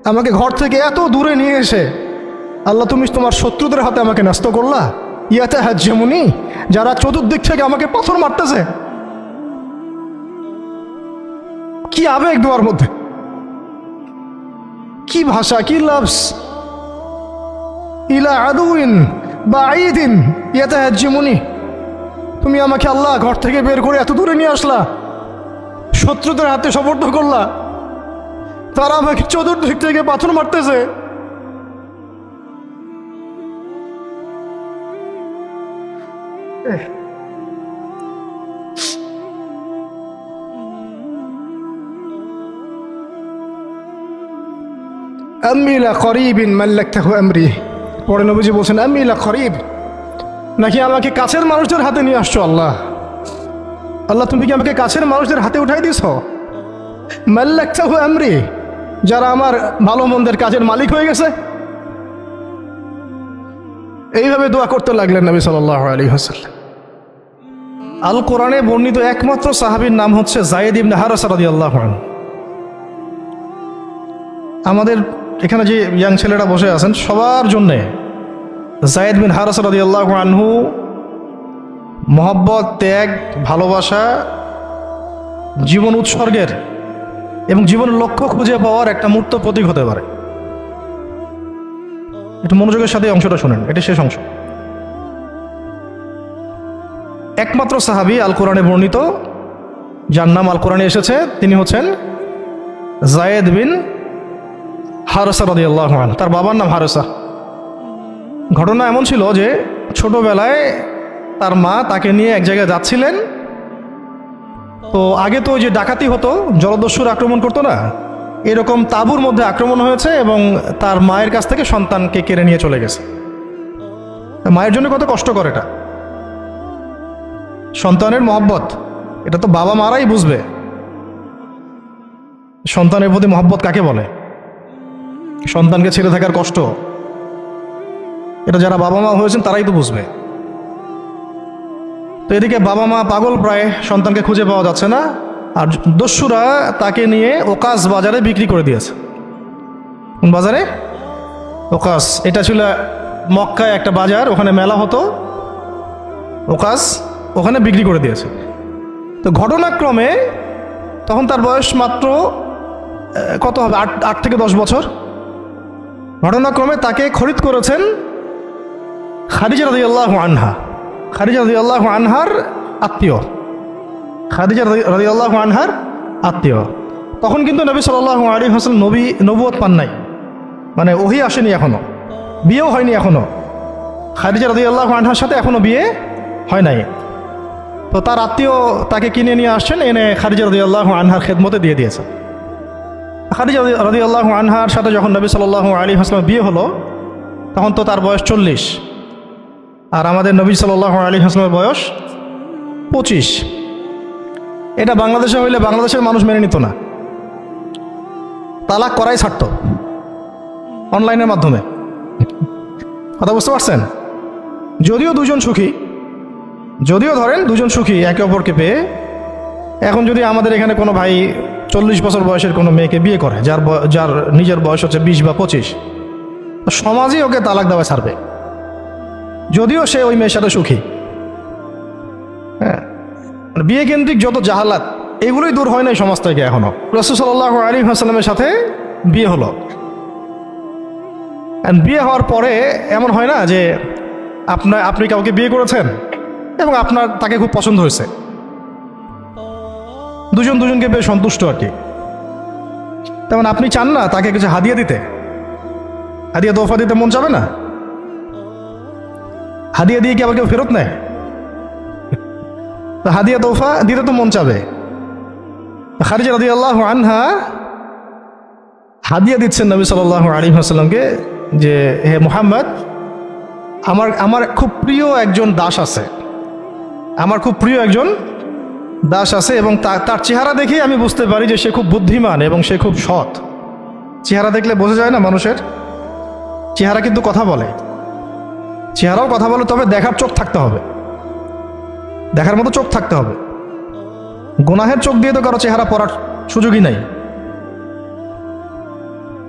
আমাকে ঘর থেকে এত দূরে নিয়ে এসে আল্লাহ তুমি তোমার শত্রুদের হাতে আমাকে ন্যস্ত করলা। ইয়াতে হাজ্জেমুনি, যারা চতুর্দিক থেকে আমাকে পাথর মারতেছে। কি আবেগ দোয়ার মধ্যে, কি ভাষা, কি লাফজ। ইলা আদুইন বাঈদিন ইয়াতে হাজ্জেমুনি, তুমি আমাকে আল্লাহ ঘর থেকে বের করে এত দূরে নিয়ে আসলা, শত্রুদের হাতে সমর্থ করলা, তারা আমাকে চতুর্দিক থেকে পাথর মারতেছে। আম্মি লা করিবিন মাল্লাকতাহু আমরি, পরে নবীজি বলছেন আম্মি লা করিব, নাকি আমাকে কাছের মানুষদের হাতে নিয়ে আসছো আল্লাহ। আল্লাহ তুমি কি আমাকে কাছের মানুষদের হাতে উঠাই দিছ? মাল্লাকতাহু আমরি, যারা আমার ভালো মন্দের কাজের মালিক হয়ে গেছে। এইভাবে দোয়া করতে লাগলেন নবী সাল্লাল্লাহু আলাইহি ওয়াসাল্লাম। আল কোরআনে বর্ণিত একমাত্র সাহাবীর নাম হচ্ছে যায়েদ ইবনে হারেসা রাদিয়াল্লাহু আনহু। আমাদের এখানে যে ইয়াং ছেলেরা বসে আছেন সবার জন্যে যায়েদ বিন হারেসা রাদিয়াল্লাহু আনহু মহব্বত, ত্যাগ, ভালোবাসা, জীবন উৎসর্গের এবং জীবনের লক্ষ্য খুঁজে পাওয়ার একটা মূর্ত প্রতীক হতে পারে। একটু মনোযোগের সাথে অংশটা শুনেন, এটা শেষ অংশ। একমাত্র সাহাবী আল কোরআনে বর্ণিত যার নাম আল কোরআনে এসেছে তিনি হচ্ছেন যায়েদ বিন হারেসা রাদিয়াল্লাহু আনহু। তার বাবার নাম হারেসা। ঘটনা এমন ছিল যে ছোটবেলায় তার মা তাকে নিয়ে এক জায়গায় যাচ্ছিলেন। তো আগে তো যে ডাকাতি হতো, জলদস্যুর আক্রমণ করতো না, এরকম তাঁবুর মধ্যে আক্রমণ হয়েছে এবং তার মায়ের কাছ থেকে সন্তানকে কেড়ে নিয়ে চলে গেছে। মায়ের জন্য কত কষ্টকর এটা। সন্তানের মহব্বত, এটা তো বাবা মারাই বুঝবে সন্তানের প্রতি মহব্বত কাকে বলে, সন্তানকে ছেড়ে থাকার কষ্ট, এটা যারা বাবা মা হয়েছেন তারাই তো বুঝবে। তো এদিকে বাবা মা পাগল প্রায়, সন্তানকে খুঁজে পাওয়া যাচ্ছে না, আর দস্যুরা তাকে নিয়ে ওকাস বাজারে বিক্রি করে দিয়েছে। কোন বাজারে? ওকাস। এটা ছিল মক্কায় একটা বাজার, ওখানে মেলা হতো, ওকাস, ওখানে বিক্রি করে দিয়েছে। তো ঘটনাক্রমে তখন তার বয়স মাত্র কত হবে, 8 থেকে 10 বছর। ঘটনাক্রমে তাকে খরিদ করেছেন খাদিজা রাদিয়াল্লাহু আনহা। খাদিজা রাদিয়াল্লাহু আনহার আত্মীয়, খাদিজা রাদিয়াল্লাহু আনহার আত্মীয়। তখন কিন্তু নবী সাল্লাল্লাহু আলাইহি ওয়াসাল্লাম নবুয়ত পান নাই, মানে ওহী আসেনি এখনো, বিয়েও হয়নি এখনো। খাদিজা রাদিয়াল্লাহু আনহার সাথে এখনো বিয়ে হয় নাই। তো তার আত্মীয় তাকে কিনে নিয়ে আসছেন, এনে খাদিজা রাদিয়াল্লাহু আনহার খেদমতে দিয়ে দিয়েছে। খাদিজা রাদিয়াল্লাহু আনহার সাথে যখন নবী সাল্লাল্লাহু আলাইহি ওয়াসাল্লাম বিয়ে হলো তখন তো তার বয়স 40, আর আমাদের নবী সাল্লাল্লাহু আলাইহি ওয়াসাল্লামের বয়স 25। এটা বাংলাদেশে হইলে বাংলাদেশের মানুষ মেনে নিত না, তালাক করাই ছাড়ত অনলাইনের মাধ্যমে। কথা বুঝতে পারছেন? যদিও দুজন সুখী, যদিও ধরেন দুজন সুখী একে অপরকে পেয়ে। এখন যদি আমাদের এখানে কোনো ভাই 40 বছর বয়সের কোনো মেয়েকে বিয়ে করে, যার নিজের বয়স হচ্ছে 20 বা 25, সমাজই ওকে তালাক দেওয়া ছাড়বে, যদিও সে ওই মেয়ের সাথে সুখী। হ্যাঁ, বিয়ে কেন্দ্রিক যত জাহালাত এগুলোই দূর হয় নাই সমাজ থেকে এখনো। রাসূল সাল্লাল্লাহু আলাইহি ওয়াসাল্লামের সাথে বিয়ে হলো, বিয়ে হওয়ার পরে এমন হয় না যে আপনি কাউকে বিয়ে করেছেন এবং তাকে খুব পছন্দ হয়েছে, দুজনকে বেশ সন্তুষ্ট আর কি। তেমন আপনি চান না তাকে কিছু হাদিয়া দিতে, হাদিয়া তোহফা দিতে মন চাবে না? হাদিয়া দিয়ে কি আবার কেউ ফেরত নেয়? হাদিয়া তোহফা দিতে তো মন চাবে। খাদিজা রাদিয়াল্লাহু আনহা হাদিয়া দিচ্ছেন নবী সাল্লাল্লাহু আলাইহি ওয়াসাল্লামকে যে হে মুহাম্মদ, আমার খুব প্রিয় একজন দাস আছে, আমার খুব প্রিয় একজন দাস আছে এবং তার চেহারা দেখেই আমি বুঝতে পারি যে সে খুব বুদ্ধিমান এবং সে খুব সৎ। চেহারা দেখলে বোঝা যায় না মানুষের? চেহারা কিন্তু কথা বলে, চেহারাও কথা বলে, তবে দেখার চোখ থাকতে হবে, দেখার মতো চোখ থাকতে হবে। গুনাহের চোখ দিয়ে তো কারো চেহারা পড়ার সুযোগই নাই।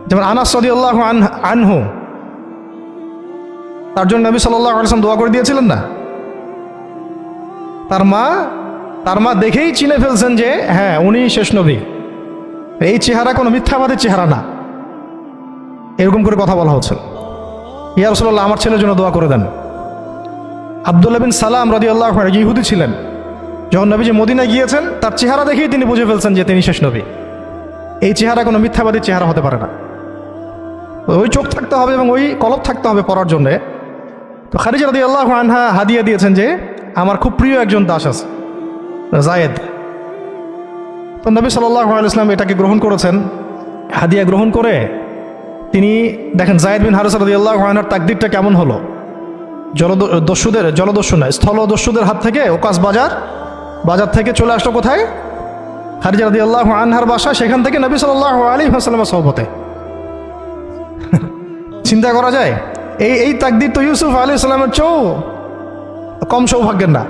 যেমন আনাস রাদিয়াল্লাহু আনহু, তার জন্য নবী সাল্লাল্লাহু আলাইহি ওয়াসাল্লাম দোয়া করে দিয়েছিলেন না? তার মা দেখেই চিনে ফেলছেন যে হ্যাঁ উনি শেষ নবী, এই চেহারা কোনো মিথ্যাবাদের চেহারা না, এরকম করে কথা বলা হচ্ছে। ইয়া রাসূলুল্লাহ, আমার ছেলের জন্য দোয়া করে দেন। আব্দুল্লাহ বিন সালাম রাদিয়াল্লাহু আনহু ইহুদি ছিলেন, যখন নবীজি মদিনায় গিয়েছেন তার চেহারা দেখেই তিনি বুঝে ফেলছেন যে তিনি শেষ নবী, এই চেহারা কোনো মিথ্যাবাদীর চেহারা হতে পারে না। ওই চোখ থাকতে হবে এবং ওই কলব থাকতে হবে পড়ার জন্যে। তো খাদিজা রাদিয়াল্লাহু আনহা হাদিয়া দিয়েছেন যে আমার খুব প্রিয় একজন দাস আছে জায়েদ। তো নবী সাল্লাল্লাহু আলাইহি ওয়াসাল্লাম এটাকে গ্রহণ করেছেন, হাদিয়া গ্রহণ করে তিনি দেখেন জায়েদ বিন হারিসা রাদিয়াল্লাহু আনহুর তাকদীরটা কেমন হলো। স্থলদস্যুদের হাত থেকে ওকাস বাজার থেকে চলে আসলো কোথায়? খাদিজা রাদিয়াল্লাহু আনহার বাসা, সেখান থেকে নবী সাল্লাল্লাহু আলাইহি ওয়াসাল্লামের সোহবতে। চিন্তা করা যায়, এই তাকদীর তো ইউসুফ আলাইহিস সালামের চেয়েও কম সৌভাগ্যের না।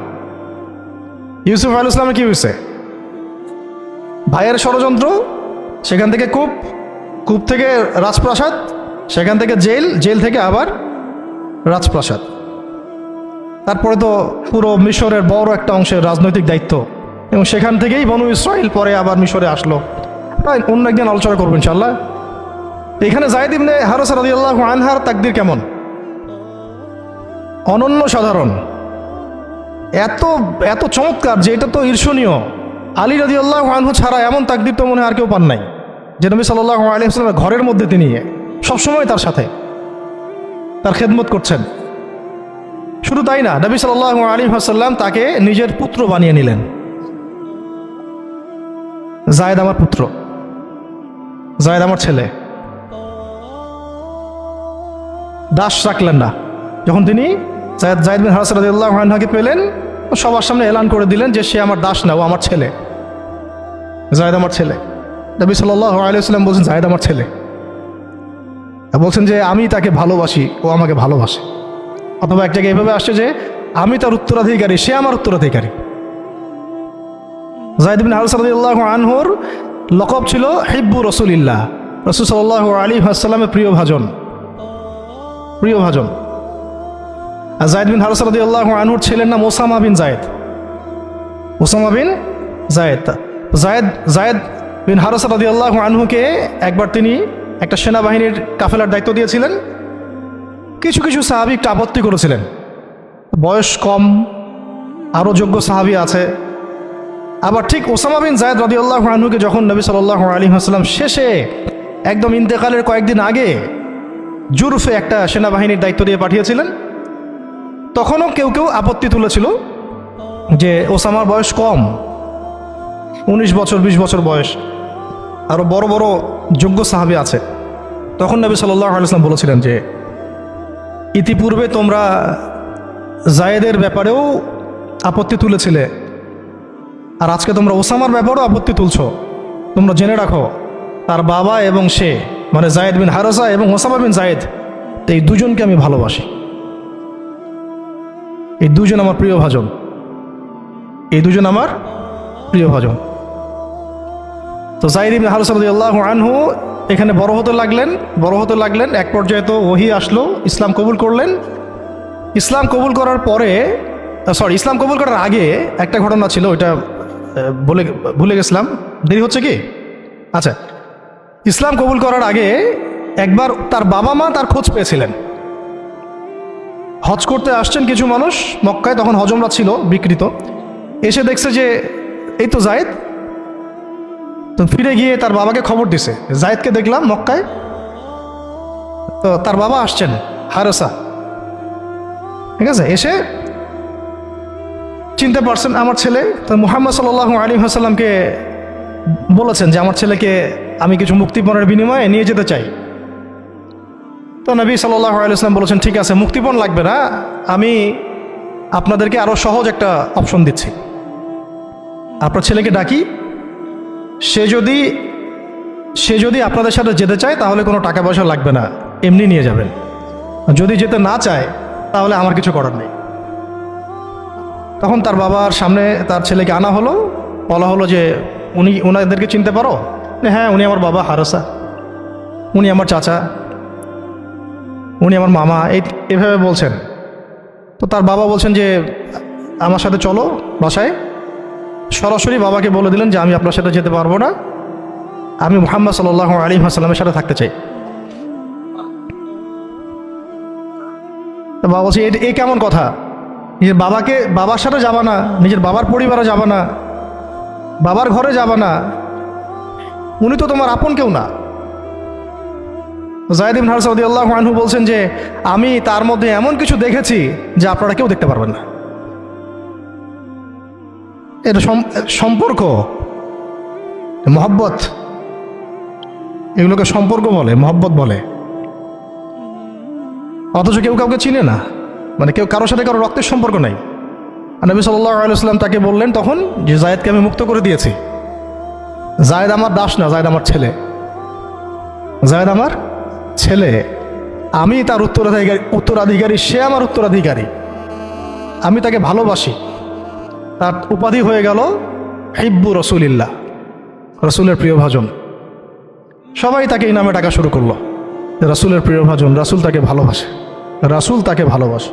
ইউসুফ আলাইহিস সালামের কি হয়েছে? ভাইয়ের ষড়যন্ত্র, সেখান থেকে কূপ থেকে রাজপ্রাসাদ, সেখান থেকে জেল থেকে আবার রাজপ্রাসাদ, তারপরে তো পুরো মিশরের বড় একটা অংশের রাজনৈতিক দায়িত্ব, এবং সেখান থেকেই বনু ইসরাইল পরে আবার মিশরে আসলো। অন্য একদিন আলোচনা করবো ইনশাআল্লাহ। এখানে যায়েদ ইবনে হারিসা রাদিয়াল্লাহু আনহার তাকদীর কেমন? অনন্য সাধারণ, এত চমৎকার যে এটা তো ঈর্ষণীয়। আলী রাদিয়াল্লাহু আনহু ছাড়া এমন তাকদীর তো মনে হয় আর কেউ পান নাই, যে নবী সাল্লাল্লাহু আলাইহি ওয়াসাল্লামের ঘরের মধ্যে তিনি সবসময় তার সাথে তার খেদমত করছেন। শুধু তাই না, নবী সাল্লাল্লাহু আলাইহি ওয়াসাল্লাম তাকে নিজের পুত্র বানিয়ে নিলেন। যায়েদ আমার পুত্র, যায়েদ আমার ছেলে। দাস রাখলেন না। যখন তিনি যায়েদ বিন হারিসা রাদিয়াল্লাহু আনহুকে পেলেন, সবার সামনে এলান করে দিলেন যে সে আমার দাস না, ও আমার ছেলে, যায়েদ আমার ছেলে। নবী সাল্লাল্লাহু আলাইহি ওয়াসাল্লাম বলছেন যায়েদ আমার ছেলে, বলছেন যে আমি তাকে ভালোবাসি, ও আমাকে ভালোবাসে। অথবা এক জায়গায় এভাবে আসছে যে আমি তার উত্তরাধিকারী, সে আমার উত্তরাধিকারী। যায়েদ বিন হারিসা রাদিয়াল্লাহু আনহুর লকব ছিল হিব্বু রাসূলিল্লাহ, রাসূল সাল্লাল্লাহু আলাইহি ওয়াসাল্লামের প্রিয় ভাজন। আর যায়েদ বিন হারিসা রাদিয়াল্লাহু আনহুর ছেলের নাম ওসামা বিন যায়েদ। যায়েদ বিন হারিসা রাদিয়াল্লাহু আনহুকে একবার তিনি একটা সেনাবাহিনীর কাফেলার দায়িত্ব দিয়েছিলেন। কিছু সাহাবী একটু আপত্তি করেছিলেন, বয়স কম, আরও যোগ্য সাহাবী আছে। আবার ঠিক ওসামা বিন যায়েদ রাদিয়াল্লাহু আনহুকে যখন নবী সাল্লাল্লাহু আলাইহি ওয়াসাল্লাম শেষে একদম ইন্তেকালের কয়েকদিন আগে জুরফে একটা সেনাবাহিনীর দায়িত্ব দিয়ে পাঠিয়েছিলেন, তখনও কেউ আপত্তি তুলেছিল যে ওসামার বয়স কম, 19 বছর 20 বছর বয়স, আরও বড় বড় যোগ্য সাহাবী আছে। তখন নবী সাল্লাল্লাহু আলাইহি ওয়াসাল্লাম বলেছিলেন যে ইতিপূর্বে তোমরা যায়েদের ব্যাপারেও আপত্তি তুলেছিলে, আর আজকে তোমরা ওসামার ব্যাপারেও আপত্তি তুলছো। তোমরা জেনে রাখো, তার বাবা এবং সে, মানে যায়েদ বিন হারিসা এবং ওসামা বিন যায়েদ, এই দুজনকে আমি ভালোবাসি। এই দুজন আমার প্রিয় ভাজন, তো যায়েদ বিন হারিসা রাদিয়াল্লাহু আনহু এখানে বড় হতে লাগলেন। এক পর্যায়ে তো ওহী আসলো, ইসলাম কবুল করলেন। ইসলাম কবুল করার আগে একটা ঘটনা ছিল, ওইটা ভুলে গেছিলাম, দেরি হচ্ছে কি? আচ্ছা, ইসলাম কবুল করার আগে একবার তার বাবা মা তার খোঁজ পেয়েছিলেন। হজ করতে আসছেন কিছু মানুষ মক্কায়, তখন হজমরা ছিল বিকৃত, এসে দেখছে যে এই তো যায়েদ। তো ফিরে গিয়ে তার বাবাকে খবর দিছে, যায়েদকে দেখলাম মক্কায়। তো তার বাবা আসছেন হারিসা, ঠিক আছে, এসে চিনতে পারছেন আমার ছেলে। তো মুহাম্মদ সাল্লাল্লাহু আলাইহি ওয়াসাল্লামকে বলেছেন যে আমার ছেলেকে আমি কিছু মুক্তিপণের বিনিময়ে নিয়ে যেতে চাই। তো নবী সাল্লাল্লাহু আলাইহি ওয়াসাল্লাম বলেছেন ঠিক আছে, মুক্তিপণ লাগবে না, আমি আপনাদেরকে আরও সহজ একটা অপশন দিচ্ছি। আপনার ছেলেকে ডাকি, সে যদি আপনাদের সাথে যেতে চায় তাহলে কোনো টাকা পয়সা লাগবে না, এমনি নিয়ে যাবেন। যদি যেতে না চায় তাহলে আমার কিছু করার নেই। তখন তার বাবার সামনে তার ছেলেকে আনা হলো, বলা হলো যে ওনাদেরকে চিনতে পারো? হ্যাঁ, উনি আমার বাবা হারিসা। উনি আমার চাচা, উনি আমার মামা, এভাবে বলছেন। তো তার বাবা বলছেন যে আমার সাথে চলো বাসায়। সরাসরি বাবাকে বলে দিলেন যে আমি আপনার সাথে যেতে পারবো না, আমি মুহাম্মদ সাল্লাল্লাহু আলাইহি ওয়াসাল্লামের সাথে থাকতে চাই। তো বাবা বলছে এ কেমন কথা, নিজের বাবার সাথে যাবা না, নিজের বাবার পরিবারে যাবা না, বাবার ঘরে যাবা না, উনি তো তোমার আপন কেউ না। যায়েদ ইবনে হারসা রাদিয়াল্লাহু আনহু বলছেন যে আমি তার মধ্যে এমন কিছু দেখেছি যে আপনারা কেউ দেখতে পারবেন না। এটা সম্পর্ক, মহব্বত, এগুলোকে সম্পর্ক বলে, মহব্বত বলে। অথচ কেউ কাউকে চিনে না, মানে কেউ কারোর সাথে কারো রক্তের সম্পর্ক নাই। আর নবী সাল্লাল্লাহু আলাইহি ওয়াসাল্লাম তাকে বললেন তখন যে যায়েদকে আমি মুক্ত করে দিয়েছি। যায়েদ আমার দাস না, যায়েদ আমার ছেলে, যায়েদ আমার ছেলে, আমি তার উত্তরাধিকারী, সে আমার উত্তরাধিকারী, আমি তাকে ভালোবাসি। তার উপাধি হয়ে গেল হিব্বু রসুলিল্লাহ, রসুলের প্রিয় ভাজন। সবাই তাকে এই নামে ডাকা শুরু করলো, রাসূলের প্রিয় ভাজন, রাসূল তাকে ভালোবাসে, রাসূল তাকে ভালোবাসে,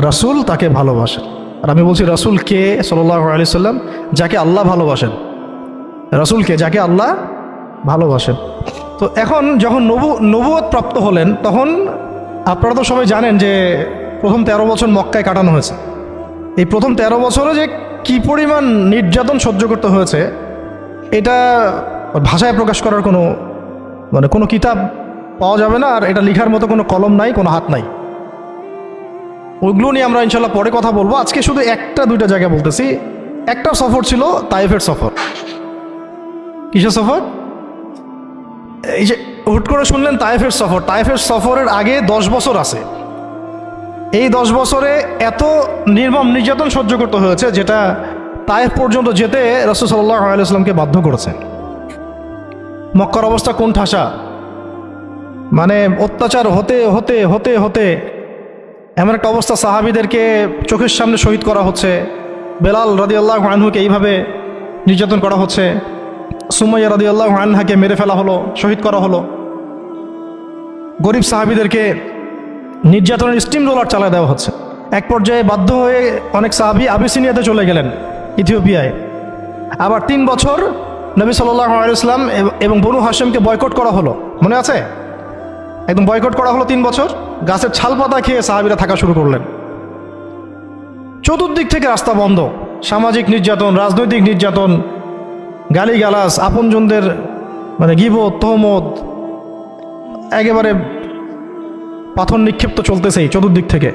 রাসূল তাকে ভালোবাসে। আর আমি বলছি রাসূল কে? সাল্লাল্লাহু আলাইহি সাল্লাম, যাকে আল্লাহ ভালোবাসেন। রাসূল কে? যাকে আল্লাহ ভালোবাসেন। তো এখন যখন নবুয়ত প্রাপ্ত হলেন, তখন আপনারা তো সবাই জানেন যে প্রথম 13 বছর মক্কায় কাটানো হয়েছে। এই প্রথম 13 বছরে যে কি পরিমাণ নির্যাতন সহ্য করতে হয়েছে, এটা ভাষায় প্রকাশ করার কোনো কিতাব পাওয়া যাবে না। আর এটা লেখার মতো কোনো কলম নাই, কোনো হাত নাই। ওইগুলো নিয়ে আমরা ইনশাল্লাহ পরে কথা বলবো। আজকে শুধু একটা দুইটা জায়গা বলতেছি। একটা সফর ছিল তায়েফের সফর। কিসের সফর? এই যে হুট করে শুনলেন তায়েফের সফর। তায়েফের সফরের আগে 10 বছর আছে। এই 10 বছরে এত নির্মম নির্যাতন সহ্য করতে হয়েছে, যেটা তায়েফ পর্যন্ত যেতে রাসূল সাল্লাল্লাহু আলাইহি ওয়াসাল্লামকে বাধ্য করেছে। মক্কার অবস্থা কোন ঠাসা, মানে অত্যাচার হতে হতে হতে হতে এমন একটা অবস্থা, সাহাবীদেরকে চোখের সামনে শহীদ করা হচ্ছে। বেলাল রাদিয়াল্লাহু আনহুকে এইভাবে নির্যাতন করা হচ্ছে। সুমাইয়া রাদিয়াল্লাহু আনহাকে মেরে ফেলা হলো, শহীদ করা হলো। গরিব সাহাবীদেরকে নির্যাতনের স্টিম রোলার চালায় দেওয়া হচ্ছে। এক পর্যায়ে বাধ্য হয়ে অনেক সাহাবী আবিসিনিয়াতে চলে গেলেন, ইথিওপিয়ায়। আবার 3 বছর নবী সাল্লাল্লাহু আলাইহি ওয়াসাল্লাম এবং বনু হাশিমকে বয়কট করা হলো, মনে আছে? একদম বয়কট করা হলো 3 বছর। গাছের ছাল পাতা খেয়ে সাহাবীরা থাকা শুরু করলেন। চতুর্দিক থেকে রাস্তা বন্ধ, সামাজিক নির্যাতন, রাজনৈতিক নির্যাতন, গালিগালাজ, আপনজনদের মানে গীবত, তহমত, একেবারে পাথর নিক্ষিপ্ত চলতেছেই চতুর্দিক থেকে।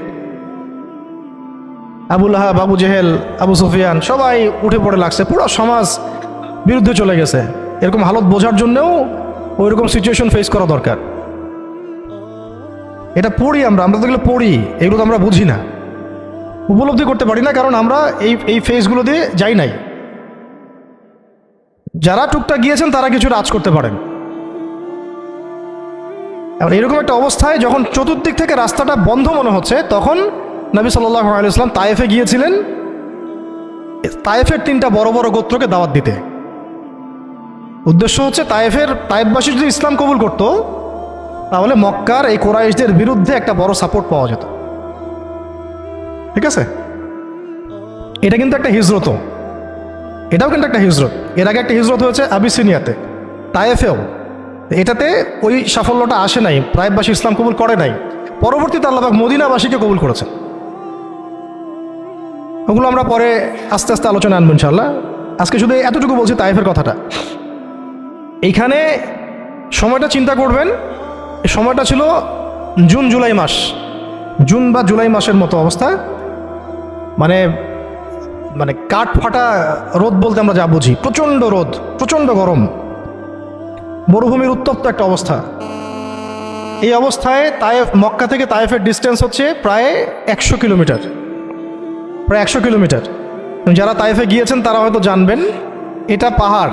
আবু লাহাব, আবু জেহেল, আবু সুফিয়ান সবাই উঠে পড়ে লাগছে। পুরো সমাজ বিরুদ্ধে চলে গেছে। এরকম হালত বোঝার জন্যও ওইরকম সিচুয়েশন ফেস করা দরকার। এটা পড়ি আমরা তো এগুলো পড়ি, এগুলো তো আমরা বুঝি না, উপলব্ধি করতে পারি না, কারণ আমরা এই ফেজগুলো দিয়ে যাই নাই। যারা টুকটাক গিয়েছেন তারা কিছু রাজ করতে পারেন। এরকম একটা অবস্থায় যখন চতুর্দিক থেকে রাস্তাটা বন্ধ মনে হচ্ছে, তখন নবী সাল্লাল্লাহু আলাইহি ওয়াসাল্লাম তায়েফে গিয়েছিলেন, তায়েফের 3টা বড় বড় গোত্রকে দাওয়াত দিতে। উদ্দেশ্য হচ্ছে তায়েফবাসী যদি ইসলাম কবুল করত, তাহলে মক্কার এই কুরাইশদের বিরুদ্ধে একটা বড় সাপোর্ট পাওয়া যেত। ঠিক আছে, এটা কিন্তু একটা হিজরত, এটাও কিন্তু একটা হিজরত। এর আগে একটা হিজরত হয়েছে আবিসিনিয়াতে, তায়েফেও। এটাতে ওই সাফল্যটা আসে নাই, তায়েফবাসী ইসলাম কবুল করে নাই। পরবর্তীতে আল্লাহ পাক মদিনাবাসীকে কবুল করেছেন। ওগুলো আমরা পরে আস্তে আস্তে আলোচনা আনবো ইনশাআল্লাহ। আজকে শুধু এতটুকু বলছি তায়েফের কথাটা। এইখানে সময়টা চিন্তা করবেন, এই সময়টা ছিল জুন জুলাই মাস, জুন বা জুলাই মাসের মতো অবস্থা। মানে মানে কাঠ ফাটা রোদ বলতে আমরা যা বুঝি, প্রচণ্ড রোদ, প্রচণ্ড গরম, মরুভূমির উত্তপ্ত একটা অবস্থা। এই অবস্থায় মক্কা থেকে তায়েফের ডিস্টেন্স হচ্ছে প্রায় 100 কিলোমিটার, প্রায় 100 কিলোমিটার। যারা তায়েফে গিয়েছেন তারা হয়তো জানবেন, এটা পাহাড়,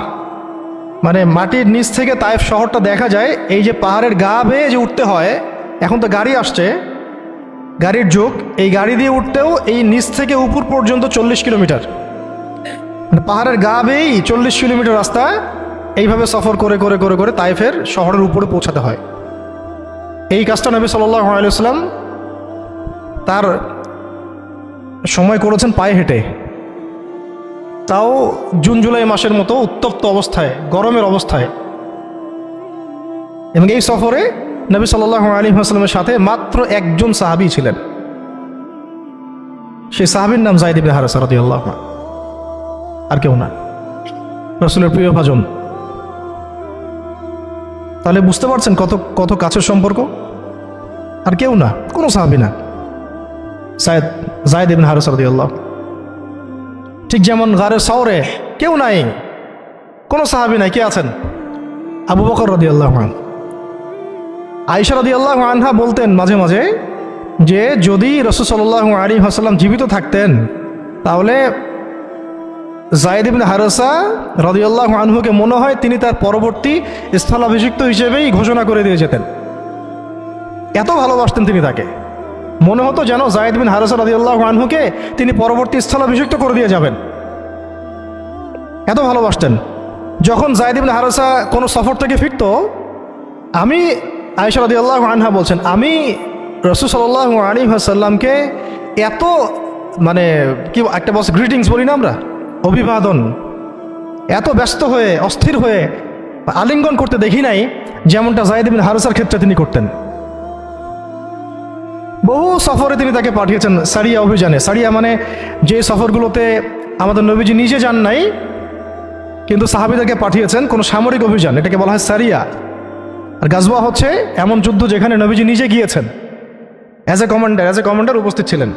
মানে মাটির নিচ থেকে তায়েফ শহরটা দেখা যায়। এই যে পাহাড়ের গা বেয়ে যে উঠতে হয়, এখন তো গাড়ি আসছে, গাড়ির যুগ, এই গাড়ি দিয়ে উঠতেও এই নিচ থেকে উপর পর্যন্ত 40 কিলোমিটার, মানে পাহাড়ের গা বেয়েই 40 কিলোমিটার রাস্তা এইভাবে সফর করে করে করে করে তায়েফের শহরের উপরে পৌঁছাতে হয়। এই কাজটা নবী সাল্লাল্লাহু আলাইহি ওয়াসাল্লাম তার সময় করেছেন পায়ে হেঁটে, তাও জুন জুলাই মাসের মতো উত্তপ্ত অবস্থায়, গরমের অবস্থায়। এবং এই সফরে নবী সাল্লাল্লাহু আলাইহি ওয়াসাল্লামের সাথে মাত্র একজন সাহাবী ছিলেন, সেই সাহাবীর নাম যায়েদ ইবনে হারেসা রাদিয়াল্লাহু আনহু, আর কেউ না, রাসূলের প্রিয় ভাজন। তাহলে বুঝতে পারছেন কত কত কাছের সম্পর্ক। আর কেউ না, কোনো সাহাবী না, যায়েদ ইবনে হারেসা রাদিয়াল্লাহু। ঠিক যেমন গারে সাওরে কেউ নাই, কোনো সাহাবী নাই, কে আছেন? আবু বকর রাদিয়াল্লাহু আনহু। আয়েশা রাদিয়াল্লাহু আনহা বলতেন মাঝে মাঝে যে যদি রাসূল সাল্লাল্লাহু আলাইহি ওয়াসাল্লাম জীবিত থাকতেন তাহলে যায়েদ ইবনে হারেসা রাদিয়াল্লাহু আনহুকে মনে হয় তিনি তার পরবর্তী স্থলাভিষিক্ত হিসেবেই ঘোষণা করে দিয়ে যেতেন। এত ভালোবাসতেন তিনি তাকে, মনে হতো যেন যায়েদ বিন হারেসা রাদিয়াল্লাহু আনহুকে তিনি পরবর্তী স্থলাভিষিক্ত করে দিয়ে যাবেন, এত ভালোবাসতেন। যখন যায়েদ বিন হারেসা কোনো সফর থেকে ফিরত, আমি আয়েশা রাদিয়াল্লাহু আনহা বলছেন, আমি রাসূল সাল্লাল্লাহু আলাইহি ওয়াসাল্লামকে এত মানে কি একটা বলছে গ্রিটিংস বলি না আমরা, অভিবাদন, এত ব্যস্ত হয়ে অস্থির হয়ে আলিঙ্গন করতে দেখি নাই যেমনটা যায়েদ বিন হারেসার ক্ষেত্রে তিনি করতেন। বহু সফরে তিনি তাকে পাঠিয়েছেন, সারিয়া অভিযানে। সারিয়া মানে যে সফরগুলোতে আমাদের নবীজি নিজে যান নাই কিন্তু সাহাবীদেরকে পাঠিয়েছেন, কোনো সামরিক অভিযান, এটাকে বলা হয় সারিয়া। আর গাজওয়া হচ্ছে এমন যুদ্ধ যেখানে নবীজি নিজে গিয়েছেন, অ্যাজ এ কমান্ডার উপস্থিত ছিলেন।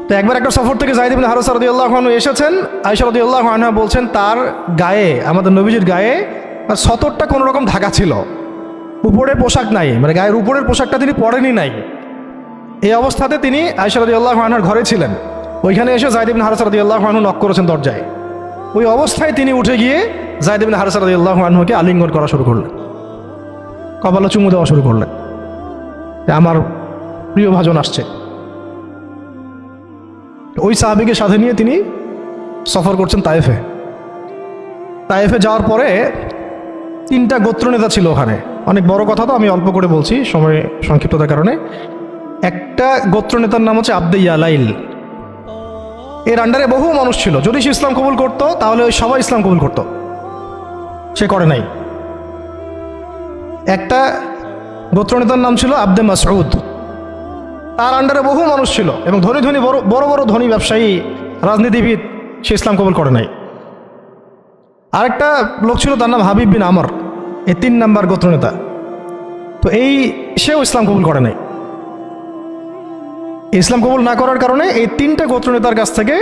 তো একবার একটা সফর থেকে যায়েদ ইবনে হারেসা রাদিয়াল্লাহু আনহু এসেছেন। আয়েশা রাদিয়াল্লাহু আনহা বলছেন তার গায়ে, আমাদের নবীজির গায়ে সতরটা কোনো রকম ঢাকা ছিল, উপরের পোশাক নাই, মানে গায়ের উপরের পোশাকটা তিনি পরেনই নাই। এই অবস্থাতে তিনি আয়েশা রাদিয়াল্লাহু আনহার ঘরে ছিলেন, ওইখানে এসে যায়েদ ইবনে হারেসা রাদিয়াল্লাহু আনহু নক করেছেন দরজায়। ওই অবস্থায় তিনি উঠে গিয়ে যায়েদ ইবনে হারেসা রাদিয়াল্লাহু আনহুকে আলিঙ্গন করা শুরু করলেন, কপালে চুমু দেওয়া শুরু করলেন, আমার প্রিয় ভাজন আসছে। ওই সাহাবীকে সাথে নিয়ে তিনি সফর করছেন তায়েফে। তায়েফে যাওয়ার পরে 3টা গোত্রনেতা ছিল ওখানে, অনেক বড় কথা তো আমি অল্প করে বলছি সময় সংক্ষিপ্ততার কারণে। একটা গোত্রনেতার নাম হচ্ছে আব্দে ইয়ালাইল, এর আন্ডারে বহু মানুষ ছিল। যদি সে ইসলাম কবুল করতো তাহলে ওই সবাই ইসলাম কবুল করতো, সে করে নাই। একটা গোত্রনেতার নাম ছিল আব্দে মাসউদ, তার আন্ডারে বহু মানুষ ছিল এবং ধনী ধনী বড় বড় ধনী ব্যবসায়ী, রাজনীতিবিদ, সে ইসলাম কবুল করে নাই। আরেকটা লোক ছিল, তার নাম হাবিব বিন আমর, এই 3 নাম্বার গোত্রনেতা। তো সেও ইসলাম কবুল করে নাই। ইসলাম কবুল না করার কারণে এই 3টা গোত্রনেতার কাছ থেকে,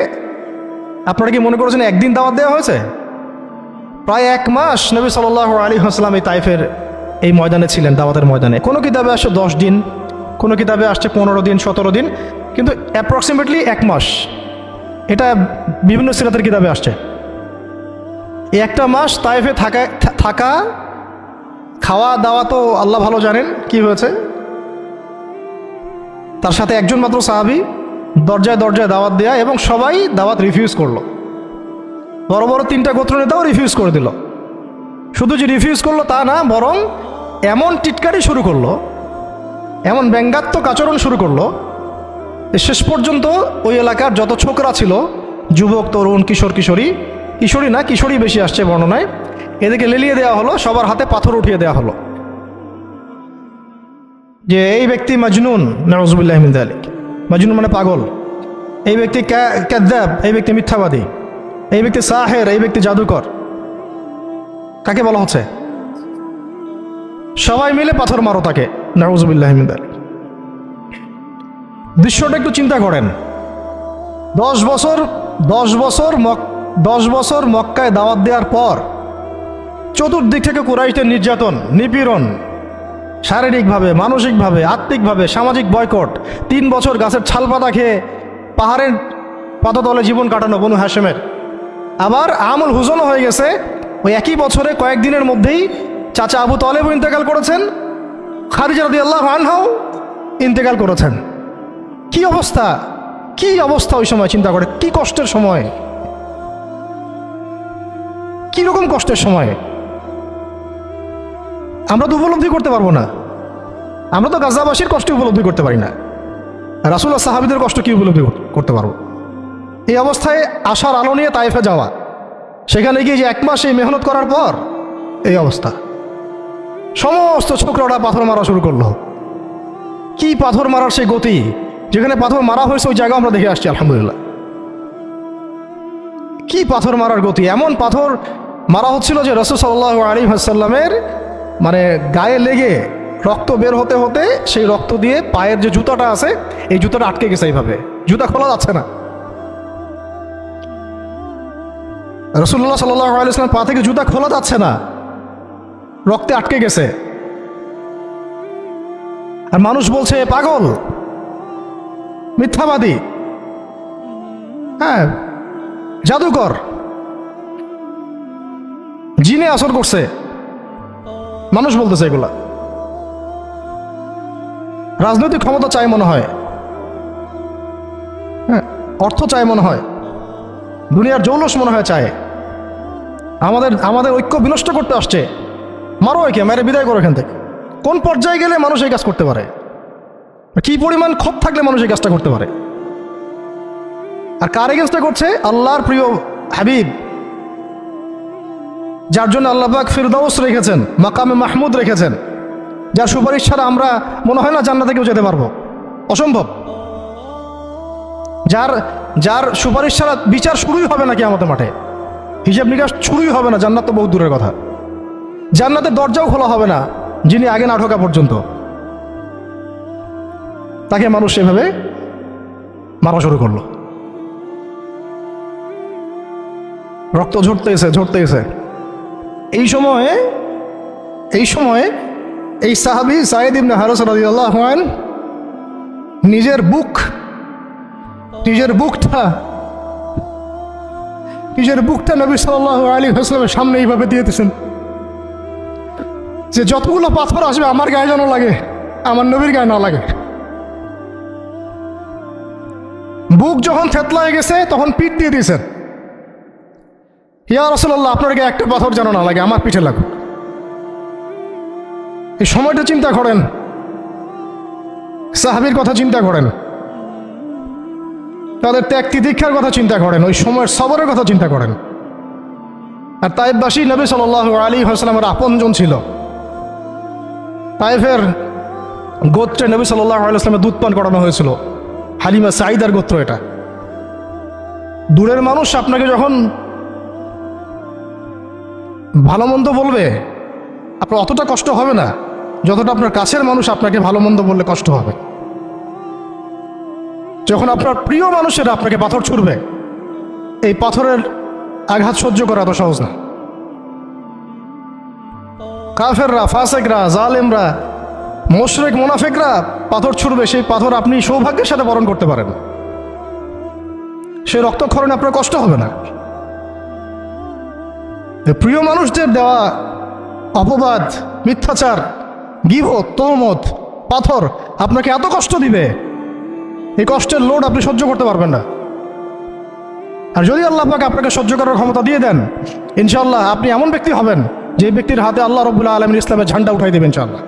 আপনারা কি মনে করেছেন একদিন দাওয়াত দেওয়া হয়েছে? প্রায় 1 মাস নবী সাল্লাল্লাহু আলাইহি ওয়াসাল্লাম এই তায়েফের এই ময়দানে ছিলেন, দাওয়াতের ময়দানে। কোনো কিতাবে আসছে 10 দিন, কোনো কিতাবে আসছে 15 দিন, 17 দিন, কিন্তু অ্যাপ্রক্সিমেটলি 1 মাস, এটা বিভিন্ন সিরাতের কিতাবে আসছে। এই 1টা মাস তায়েফে থাকা, খাওয়া দাওয়া তো আল্লাহ ভালো জানেন কি হয়েছে। তার সাথে একজন মাত্র সাহাবী, দরজায় দরজায় দাওয়াত দেয়া, এবং সবাই দাওয়াত রিফিউজ করলো। বড় বড় 3টা গোত্রনেতাও রিফিউজ করে দিল। শুধু যে রিফিউজ করলো তা না, বরং এমন টিটকারি শুরু করলো, এমন ব্যঙ্গাত্মক আচরণ শুরু করলো, শেষ পর্যন্ত ওই এলাকার যত ছোকরা ছিল, যুবক, তরুণ, কিশোরী বেশি আসছে বর্ণনায়, এদেরকে লেলিয়ে দেওয়া হলো, সবার হাতে পাথর উঠিয়ে দেওয়া হলো যে এই ব্যক্তি মাজনুন, নাউযুবিল্লাহি মিন যালিক। মাজনুন মানে পাগল, এই ব্যক্তি কাযযাব, এই ব্যক্তি মিথ্যাবাদী, এই ব্যক্তি সাহের, এই ব্যক্তি জাদুকর। কাকে বলা হচ্ছে? সবাই মিলে পাথর মারো তাকে, নাউযুবিল্লাহি মিন যালিক। দৃশ্যটা একটু চিন্তা করেন। 10 বছর মক্কায় দাওয়াত দেওয়ার পর চতুর্দিক থেকে কুরাইশদের নির্যাতন, নিপীড়ন, শারীরিকভাবে, মানসিকভাবে, আত্মিকভাবে, সামাজিক বয়কট, 3 বছর গাছের ছাল পাতা খেয়ে পাহাড়ের পাদতলে জীবন কাটানো বনু হাশেমের। আবার আমুল হুজনও হয়ে গেছে, ওই একই বছরে কয়েকদিনের মধ্যেই চাচা আবু তালেবও ইন্তেকাল করেছেন, খাদিজা রাদিয়াল্লাহু আনহাও ইন্তেকাল করেছেন। কি অবস্থা ওই সময়, চিন্তা করে, কি কষ্টের সময়, কীরকম কষ্টের সময় আমরা তো উপলব্ধি করতে পারবো না। আমরা তো গাজাবাসীর কষ্ট উপলব্ধি করতে পারি না, রাসূলুল্লাহ সাহাবীদের কষ্ট কি উপলব্ধি করতে পারবো? এই অবস্থায় আশার আলো নিয়ে তায়েফে যাওয়া, সেখানে গিয়ে যে 1 মাস এই মেহনত করার পর এই অবস্থা, সমস্ত ছোকরাটা পাথর মারা শুরু করলো। কি পাথর মারার সেই গতি, যেখানে পাথর মারা হয়েছে ওই জায়গা আমরা দেখে আসছি আলহামদুলিল্লাহ। কি পাথর মারার গতি, এমন পাথর মারা হচ্ছিল যে রাসূল সাল্লাল্লাহু আলাইহি ওয়াসাল্লামের মানে গায়ে লেগে রক্ত বের হতে হতে সেই রক্ত দিয়ে পায়ের যে জুতাটা আছে এই জুতাটা আটকে গেছে, এইভাবে জুতা খোলা যাচ্ছে না। রাসূলুল্লাহ সাল্লাল্লাহু আলাইহি ওয়াসাল্লাম পা থেকে জুতা খোলা যাচ্ছে না, রক্তে আটকে গেছে। আর মানুষ বলছে পাগল, মিথ্যাবাদী, হ্যাঁ জাদুকর, জিনে আসর করছে, মানুষ বলতেছে এগুলা। রাজনৈতিক ক্ষমতা চাই মনে হয়, হ্যাঁ অর্থ চাই মনে হয়, দুনিয়ার জৌলস মনে হয় চায়, আমাদের ঐক্য বিনষ্ট করতে আসছে। মারো একে, মেরে বিদায় করো এখান থেকে। কোন পর্যায়ে গেলে মানুষ এই কাজ করতে পারে? কি পরিমাণ ক্ষোভ থাকলে মানুষ এই কাজটা করতে পারে? আর কার এগেন্স্টে করছে? আল্লাহর প্রিয় হাবিব, যার জন্য আল্লাহ পাক ফিরদাউস রেখেছেন, মাকামে মাহমুদ রেখেছেন, যার সুপারিশ ছাড়া আমরা মনে হয় না জান্নাতে কেউ যেতে পারবো, অসম্ভব। যার সুপারিশ ছাড়া বিচার শুরুই হবে না কিয়ামতের মাঠে, হিসাব নিকাশ শুরুই হবে না, জান্নাত তো বহু দূরের কথা। জান্নাতের দরজাও খোলা হবে না যিনি আগে না ঢোকা পর্যন্ত। তাকে মানুষ সেভাবে মারা শুরু করলো, রক্ত ঝরতেছে। এই সময়ে এই সাহাবী যায়েদ ইবনে হারেসা রাদিয়াল্লাহু আনহু নিজের বুকটা নবী সাল্লাল্লাহু আলাইহি ওয়াসাল্লামের সামনে এইভাবে দিয়ে দিয়েছেন যে যতগুলো পাথর আসবে আমার গায়ে যেন লাগে, আমার নবীর গায়ে না লাগে। বুক যখন থেতলায় গেছে তখন পিঠ দিয়ে দিয়েছেন, ইয়া রাসূলুল্লাহ আপনার গায়ে একটা পাথর যেন না লাগে, আমার পিঠে লাগুক। এই সময়টা চিন্তা করেন, সাহাবীর কথা চিন্তা করেন, তাদের ত্যাগ তিতিক্ষার কথা চিন্তা করেন, ওই সময়ের সবরের কথা চিন্তা করেন। আর তায়েফবাসী নবী সাল্লাল্লাহু আলাইহি ওয়াসাল্লামের আপনজন ছিল। তায়েফের গোত্রে নবী সাল্লাল্লাহু আলাইহি ওয়াসাল্লামের দুধ পান করানো হয়েছিল, হালিমা সাঈদার গোত্র এটা। দূরের মানুষ আপনাকে যখন ভালো মন্দ বলবে আপনার অতটা কষ্ট হবে না যতটা আপনার কাছের মানুষ আপনাকে ভালো মন্দ বললে কষ্ট হবে। যখন আপনার প্রিয় মানুষেরা আপনাকে পাথর ছুড়বে, এই পাথরের আঘাত সহ্য করা এত সহজ না। কাফেররা, ফাসেকরা, জালেমরা, মুশরিক, মুনাফিকরা পাথর ছুড়বে, সেই পাথর আপনি সৌভাগ্যের সাথে বরণ করতে পারেন, সেই রক্তক্ষরণে আপনার কষ্ট হবে না। প্রিয় মানুষদের দেওয়া অপবাদ, মিথ্যাচার, গীবত, তহমত, পাথর আপনাকে এত কষ্ট দিবে, এই কষ্টের লোড আপনি সহ্য করতে পারবেন না। আর যদি আল্লাহ পাক আপনাকে সহ্য করার ক্ষমতা দিয়ে দেন, ইনশাআল্লাহ আপনি এমন ব্যক্তি হবেন যে ব্যক্তির হাতে আল্লাহ রাব্বুল আলামিন ইসলামের ঝান্ডা উঠাই দেবেন ইনশাআল্লাহ।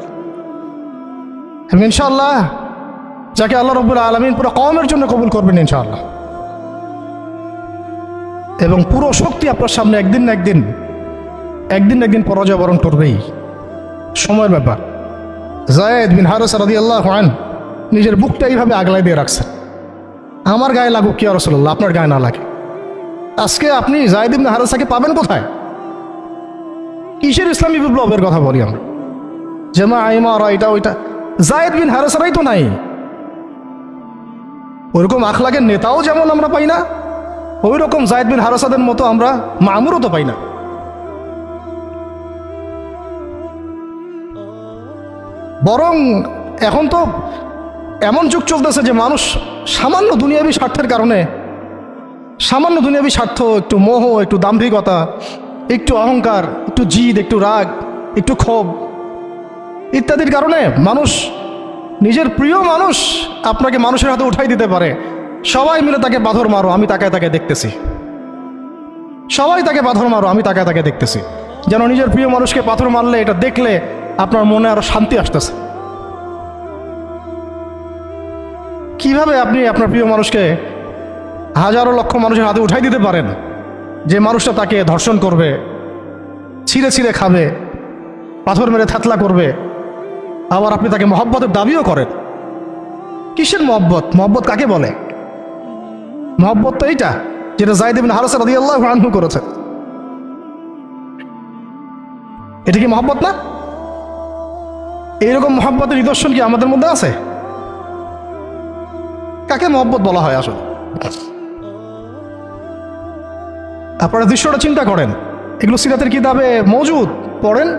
ইনশাআল্লাহ যাকে আল্লাহ রাব্বুল আলামিন পুরো কওমের জন্য কবুল করবেন ইনশাআল্লাহ। এবং পুরো শক্তি আপনার সামনে একদিন না একদিন পরাজয় বরণ করবেই, সময়ের ব্যাপার। যায়েদ বিন হারেসা রাদিয়াল্লাহু আনহু নিজের বুকটা এইভাবে আগলায় দিয়ে রাখছেন, আমার গায়ে লাগুক ইয়া রাসূলুল্লাহ, আপনার গায়ে না লাগে। আজকে আপনি যায়েদ বিন হারেসাকে পাবেন কোথায়? কিসের ইসলামী বিপ্লবের কথা বলি আমরা? জামা আইমারা এটা ওইটা, যায়েদ বিন হারেসারাই তো নাই। ওইরকম আখলাকের নেতাও যেমন আমরা পাই না, ওই রকম যায়েদ বিন হারেসাদের মতো আমরা মামুরও তো পাই না। বরং এখন তো এমন যুগ চলতেছে যে মানুষ সামান্য দুনিয়াবী স্বার্থের কারণে, সামান্য দুনিয়াবী স্বার্থ, একটু মোহ, একটু দাম্ভিকতা, একটু অহংকার, একটু জিদ, একটু রাগ, একটু ক্ষোভ ইত্যাদির কারণে মানুষ, নিজের প্রিয় মানুষ আপনাকে মানুষের হাতে উঠাই দিতে পারে। সবাই মিলে তাকে পাথর মারো, আমি তাকায় দেখতেছি। সবাই তাকে পাথর মারো, আমি তাকে তাকে দেখতেছি। যেন নিজের প্রিয় মানুষকে পাথর মারলে এটা দেখলে আপনার মনে আরো শান্তি আসতেছে। কিভাবে আপনি আপনার প্রিয় মানুষকে হাজারো লক্ষ মানুষের হাতে উঠাই দিতে পারেন, যে মানুষটা তাকে ধর্ষণ করবে, ছিঁড়ে ছিঁড়ে খাবে, পাথর মেরে থাতলা করবে, আবার আপনি তাকে মহব্বতের দাবিও করেন? কিসের মহব্বত? মহব্বত কাকে বলে? মহব্বত তো এইটা যেটা যায়েদ ইবনে হারেসা রাদিয়াল্লাহু আনহু করেছে। এটা কি মহব্বত না? এইরকম মহব্বতের নিদর্শন কি আমাদের মধ্যে আছে? কাকে মহব্বত বলা হয় আসলে? আপনারা দৃশ্যটা চিন্তা করেন, এগুলো সিরাতের কিতাবে মজুদ, পড়েন।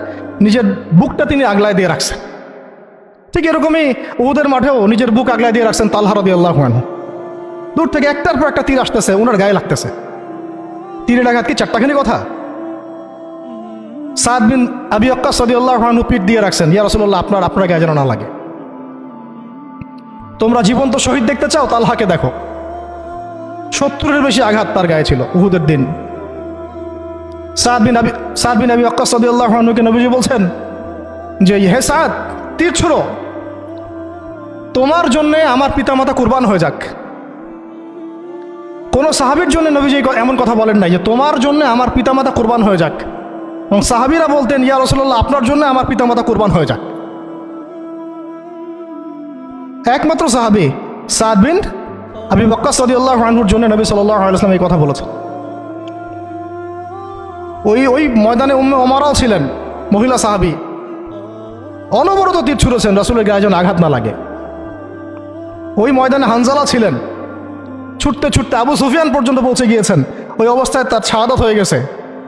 নিজের বুকটা তিনি আগলায় দিয়ে রাখছেন। ঠিক এরকমই উহুদের মাঠেও নিজের বুক আগলায় দিয়ে রাখছেন তালহা রাদিয়াল্লাহু আনহু। দূর থেকে একটার পর একটা তীর আসতেছে, ওনার গায়ে লাগতেছে। তীরের আঘাত কি চারটাখানি কথা? সাদ বিন আবি ওয়াক্কাস রাদিয়াল্লাহু আনহু পিঠ দিয়ে রাখছেন, ইয়া রাসূলুল্লাহ আপনার গায়ে যেন না লাগে। তোমরা জীবন্ত শহীদ দেখতে চাও, তালহাকে দেখো। 70-এর বেশি আঘাত তার গায়ে ছিল উহুদের দিন। সাদ বিন আবি ওয়াক্কাস রাদিয়াল্লাহু আনহুকে নবীজি বলছেন যে, হে সাদ, তীর ছোড়ো, তোমার জন্য আমার পিতামাতা কুরবান হয়ে যাক। কোন সাহাবীর জন্য নবীজি এমন কথা বলেন নাই যে তোমার জন্য আমার পিতামাতা কুরবান হয়ে যাক। এবং সাহাবীরা বলতেন, ইয়া রাসূলুল্লাহ আপনার জন্য আমার পিতামাতা কুরবান হয়ে যাক। একমাত্র সাহাবী সাদ বিন আবি ওয়াক্কাস রাদিয়াল্লাহু আনহুর জন্য নবী সাল্লাল্লাহু আলাইহি ওয়াসাল্লাম এই কথা বলেছেন। ওই ময়দানে উম্মে ওমারাও ছিলেন, মহিলা সাহাবী, অনবরত তীর ছুঁড়েছেন রাসূলের গায়ে যেন আঘাত না লাগে। ওই ময়দানে হানজালা ছিলেন, ছুটতে ছুটতে আবু সুফিয়ান পর্যন্ত পৌঁছে গিয়েছেন। ওই অবস্থায় তার শাহাদাত হয়ে গেছে,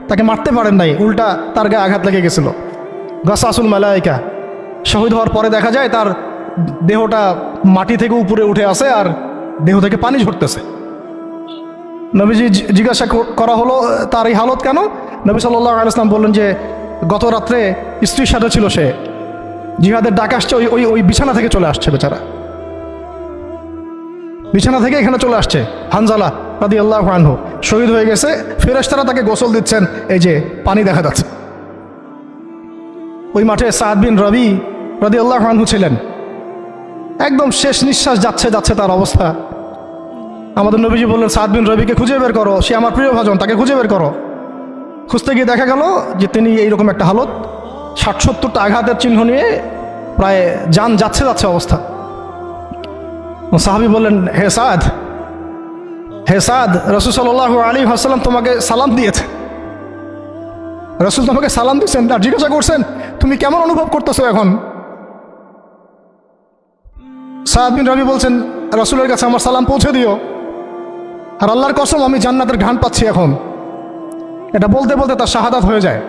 তাকে মারতে পারেন নাই, উল্টা তার গায়ে আঘাত লেগে গেছিল। গাসাসুল মালাইকা, শহীদ হওয়ার পরে দেখা যায় তার দেহটা মাটি থেকে উপরে উঠে আসে আর দেহ থেকে পানি ঝরতেছে। নবীজি জিজ্ঞাসা করা হলো তার এই হালত কেন? নবী সাল্লাল্লাহু আলাইহি ওয়াসাল্লাম বললেন যে গত রাত্রে স্ত্রীর সাথে ছিল, সে জিহাদের ডাক আসছে, ওই বিছানা থেকে চলে আসছে, বেচারা বিছানা থেকে এখানে চলে আসছে। হানজালা রাদিয়াল্লাহু আনহু শহীদ হয়ে গেছে, ফেরেশতারা তাকে গোসল দিচ্ছেন, এই যে পানি দেখা যাচ্ছে। ওই মাঠে সাদ বিন রবি রাদিয়াল্লাহু আনহু ছিলেন, একদম শেষ নিঃশ্বাস যাচ্ছে তার অবস্থা। আমাদের নবীজি বললেন, সাদ বিন রবিকে খুঁজে বের করো, সে আমার প্রিয় ভাজন, তাকে খুঁজে বের করো। খুঁজতে গিয়ে দেখা গেল যে তিনি এইরকম একটা হালত, 60-70টা আঘাতের চিহ্ন নিয়ে প্রায় যান যাচ্ছে অবস্থা। সাহাবী বললেন, হে সাদ, রাসূল সাল্লাল্লাহু আলাইহি ওয়াসাল্লাম তোমাকে সালাম দিয়েছে। রাসূল তোমাকে সালাম দিয়েছেন আর জিজ্ঞাসা করছেন তুমি কেমন অনুভব করতেছো এখন? সাদ বিন রবি বলছেন, রাসূলের কাছে আমার সালাম পৌঁছে দিও, আর আল্লাহর কসম আমি জান্নাতের ঘ্রাণ পাচ্ছি এখন। এটা বলতে বলতে তার শাহাদাত হয়ে যায়।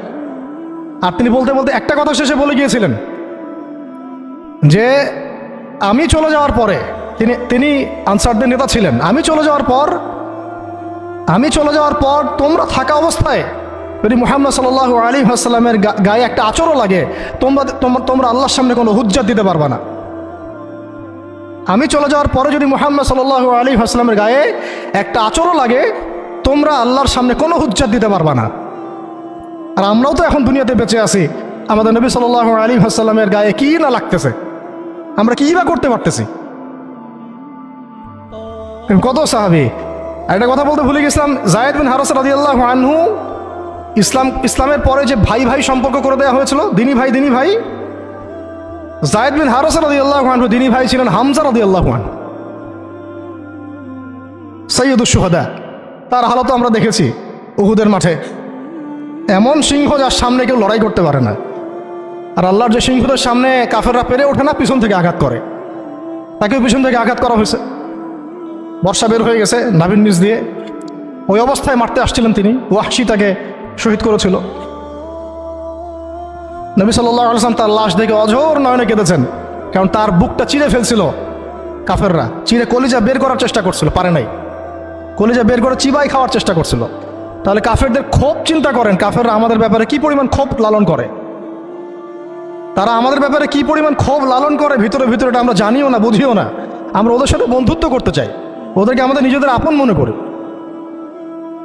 আর তিনি বলতে বলতে একটা কথা শেষে বলে গিয়েছিলেন যে আমি চলে যাওয়ার পরে, তিনি আনসারদের নেতা ছিলেন, আমি চলে যাওয়ার পর তোমরা থাকা অবস্থায় যদি মুহাম্মদ সাল্লাল্লাহু আলাইহি ওয়াসাল্লামের গায়ে একটা আঁচড়ও লাগে, তোমরা আল্লাহর সামনে কোনো হুজ্জাত দিতে পারবা না। আমি চলে যাওয়ার পরে যদি মুহাম্মদ সাল্লাল্লাহু আলাইহি ওয়াসাল্লামের গায়ে একটা আঁচড়ও লাগে, তোমরা আল্লাহর সামনে কোনো হুজ্জাত দিতে পারবা না। আর আমরাও তো এখন দুনিয়াতে বেঁচে আছি, আমাদের নবী সাল্লাল্লাহু আলাইহি ওয়াসাল্লামের গায়ে কি না লাগতেছে, আমরা কি বা করতে পারতেছি। কত সাহাবী। একটা কথা বলতে ভুলে গেছিলাম, যায়েদ বিন হারেসা রাদিয়াল্লাহু আনহু ইসলামের পরে যে ভাই সম্পর্ক করে দেওয়া হয়েছিল, দিনী ভাই, যায়েদ বিন হারেসা রাদিয়াল্লাহু আনহু দিনী ভাই ছিলেন হামজা রাদিয়াল্লাহু আনহু, সাইয়্যিদুশ শুহাদা। তার হালত আমরা দেখেছি উহুদের মাঠে। এমন সিংহ যার সামনে কেউ লড়াই করতে পারে না। আর আল্লাহর যে সিংহদের সামনে কাফেররা পেরে ওঠে না, পিছন থেকে আঘাত করে, তাকেও পিছন থেকে আঘাত করা হয়েছে। বর্ষা বের হয়ে গেছে নাভির নিচ দিয়ে, ওই অবস্থায় মারতে আসছিলেন তিনি, ওয়াহশী তাকে শহীদ করেছিল। নবী সাল্লাল্লাহু আলাইহি ওয়াসাল্লাম তার লাশ দেখে অঝোর নয়নে কেঁদেছেন, কারণ তার বুকটা চিরে ফেলছিল কাফেররা, চিরে কলিজা বের করার চেষ্টা করছিল, পারে নাই। কলিজা বের করে চিবাই খাওয়ার চেষ্টা করছিল। তাহলে কাফেরদের ক্ষোভ চিন্তা করেন, কাফেররা আমাদের ব্যাপারে কি পরিমাণ ক্ষোভ লালন করে, তারা আমাদের ব্যাপারে কি পরিমাণ ক্ষোভ লালন করে ভিতরে এটা আমরা জানিও না, বুঝিও না। আমরা ওদের সাথে বন্ধুত্ব করতে চাই, ওদেরকে আমাদের নিজেদের আপন মনে করি।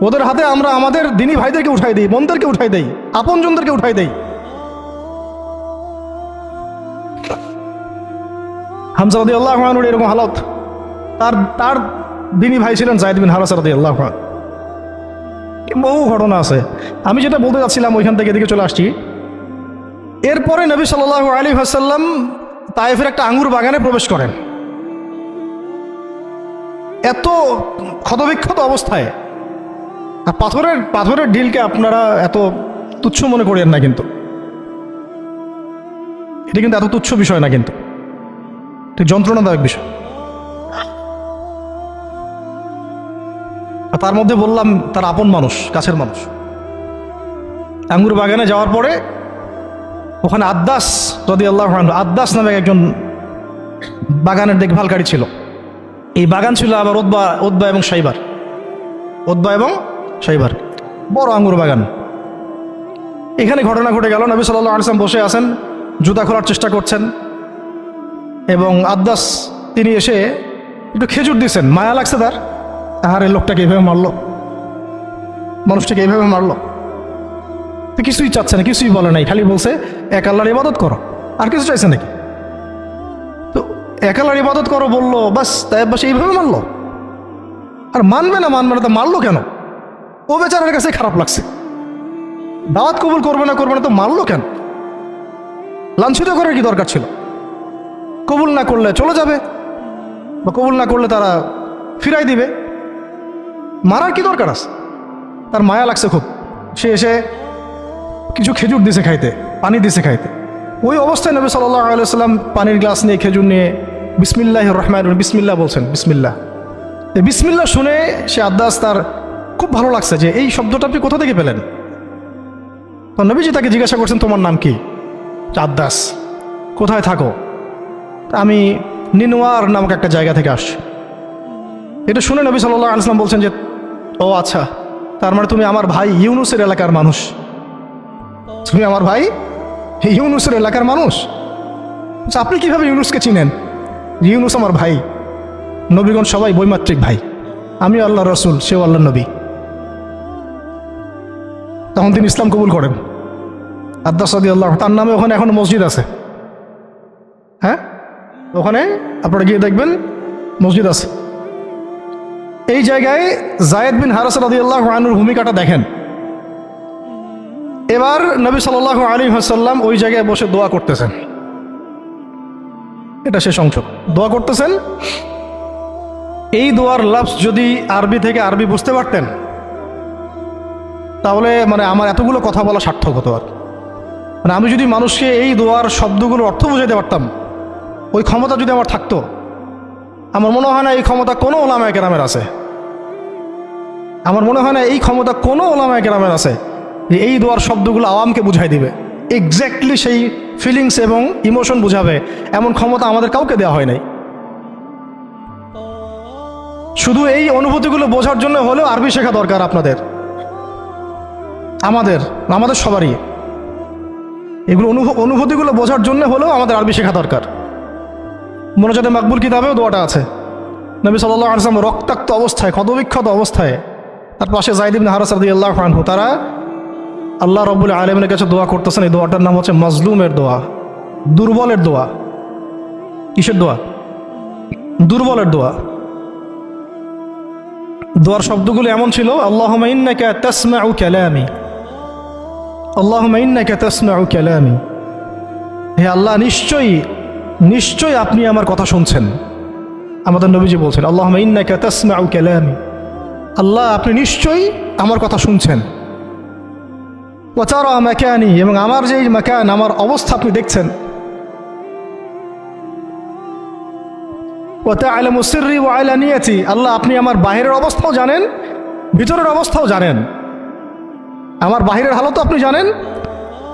ওদের হাতে আমরা আমাদের দিনী ভাইদেরকে উঠাই দিই, বোনদেরকে উঠাই দেই, আপনজনদেরকে উঠাই দেই। হামজা রাদিয়াল্লাহু আনহুর এরকম হালত। তার দিনী ভাই ছিলেন যায়েদ বিন হারেসা রাদিয়াল্লাহু আনহু। বহু ঘটনা আছে। আমি যেটা বলতে যাচ্ছিলাম ওইখান থেকে এদিকে চলে আসছি। এরপরে নবী সাল্লাল্লাহু আলাইহি ওয়াসাল্লাম তায়েফের একটা আঙ্গুর বাগানে প্রবেশ করেন, এত ক্ষতবিক্ষত অবস্থায়। আর পাথরের ঢিলকে আপনারা এত তুচ্ছ মনে করেন না, কিন্তু এটা কিন্তু এত তুচ্ছ বিষয় না, কিন্তু এটা যন্ত্রণাদায়ক বিষয়। আর তার মধ্যে বললাম তার আপন মানুষ, কাছের মানুষ। আঙ্গুর বাগানে যাওয়ার পরে ওখানে আদ্দাস রাদিয়াল্লাহু আনহু, আদ্দাস নামে একজন বাগানের দেখভালকারী ছিল। এই বাগান ছিল আবার উতবা এবং শাইবার, বড় আঙ্গুর বাগান। এখানে ঘটনা ঘটে গেল, নবী সাল্লাল্লাহু আলাইহি ওয়াসাল্লাম বসে আছেন, জুতা খোলার চেষ্টা করছেন, এবং আদ্দাস তিনি এসে একটু খেজুর দিয়েছেন। মায়া লাগছে তার, আহারে লোকটাকে এইভাবে মারলো, মানুষটাকে এইভাবে মারলো। তো কিছুই চাচ্ছে না, কিছুই বলে নাই, খালি বলছে এক আল্লাহর ইবাদত করো। আর কিছু চাইছে নাকি? তো এক আল্লাহর ইবাদত করো বললো, বাস তাই বাস এইভাবে মারলো। আর মানবে না তা মারলো কেন? ও বেচারার কাছে খারাপ লাগছে। দাওয়াত কবুল করবে না তো মারলো কেন? লাঞ্ছিত করার কি দরকার ছিল? কবুল না করলে চলে যাবে, বা কবুল না করলে তারা ফিরাই দিবে, মারার কি দরকার আছে? তার মায়া লাগছে খুব। সে এসে কিছু খেজুর দিছে খাইতে, পানি দিছে খাইতে। ওই অবস্থায় নবী সাল্লাল্লাহু আলাইহি ওয়াসাল্লাম পানির গ্লাস নিয়ে, খেজুর নিয়ে বিসমিল্লাহির রহমানির রহিম, বিসমিল্লাহ বলছেন। বিসমিল্লাহ শুনে সে আদ্দাস, তার খুব ভালো লাগছে যে এই শব্দটা আপনি কোথা থেকে পেলেন। তো নবীজি তাকে জিজ্ঞাসা করছেন, তোমার নাম কি? আদ্দাস। কোথায় থাকো? আমি নিনওয়ার নামক একটা জায়গা থেকে আসছি। এটা শুনে নবী সাল্লাল্লাহু আলাইহি ওয়াসাল্লাম বলছেন যে, ও আচ্ছা, তার মানে তুমি আমার ভাই ইউনুসের এলাকার মানুষ। তুমি আমার ভাই ইউনুসের এলাকার মানুষ? আপনি কিভাবে ইউনুসকে চিনেন? ইউনুস আমার ভাই। নবীগণ সবাই বৈমাত্রিক ভাই, আমি আল্লাহ রসুল, সেও আল্লাহ নবী। তখন তিনি ইসলাম কবুল করেন। আদ্দাস রাদিয়াল্লাহু, তার নামে ওখানে এখন মসজিদ আছে। হ্যাঁ, ওখানে আপনারা গিয়ে দেখবেন মসজিদ আছে। এই জায়গায় যায়েদ বিন হারেসা রাদিয়াল্লাহু আনহুর ভূমিকাটা দেখেন। এবার নবী সাল্লাল্লাহু আলাইহি ওয়াসাল্লাম ওই জায়গায় বসে দোয়া করতেছেন। এটা শেষ অংশ, দোয়া করতেছেন। এই দোয়ার লফজ যদি আরবি বুঝতে পারতেন, তাহলে মানে আমার এতগুলো কথা বলা সার্থক হতো। আর মানে আমি যদি মানুষকে এই দোয়ার শব্দগুলোর অর্থ বুঝাইতে পারতাম, ওই ক্ষমতা যদি আমার থাকতো, আমার মনে হয় না এই ক্ষমতা কোনো ওলামায়ে কেরামের আছে। আমার মনে হয় না এই ক্ষমতা কোনো ওলামায়ে কেরামের আছে যে এই দোয়ার শব্দগুলো আওয়ামকে বুঝাই দিবে, এক্স্যাক্টলি সেই ফিলিংস এবং ইমোশন বুঝাবে, এমন ক্ষমতা আমাদের কাউকে দেওয়া হয় নাই। শুধু এই অনুভূতিগুলো বোঝার জন্য হলেও আরবি শেখা দরকার আপনাদের, আমাদের সবারই। এগুলো অনুভূতিগুলো বোঝার জন্য হলেও আমাদের আরবি শেখা দরকার। মোনাজাতে মাকবুল কিতাবেও দোয়াটা আছে। নবী সাল্লাল্লাহু আলাইহি ওয়াসাল্লাম রক্তাক্ত অবস্থায়, ক্ষতবিক্ষত অবস্থায়, তার পাশে যায়েদ ইবনে হারেসা রাদিয়াল্লাহু আনহু, তারা আল্লাহ রাব্বুল আলামিনের কাছে দোয়া করতেছেন। এই দোয়াটার নাম হচ্ছে মাজলুমের দোয়া, দুর্বলের দোয়া। কিসের দোয়া? দুর্বলের দোয়া। দোয়ার শব্দগুলো এমন ছিল, আল্লাহুম্মা ইন্নাকা তাসমাউ কালামি, আল্লাহুম্মা ইন্নাকা তাসমাউ কালামি। হে আল্লাহ, নিশ্চয়ই আপনি আমার কথা শুনছেন। আমাদের নবীজি বলছেন, আল্লাহুম্মা ইন্নাকা তাসমাউ কালামি, আল্লাহ আপনি নিশ্চয়ই আমার কথা শুনছেন। ওয়া তারা মাকানি, এবং আমার যে মাকান, আমার অবস্থা আপনি দেখছেন। ওয়া তা'লামু সিররি ওয়া আলানিয়াতি, আল্লাহ আপনি আমার বাহিরের অবস্থাও জানেন, ভিতরের অবস্থাও জানেন। আমার বাহিরের হালতও আপনি জানেন,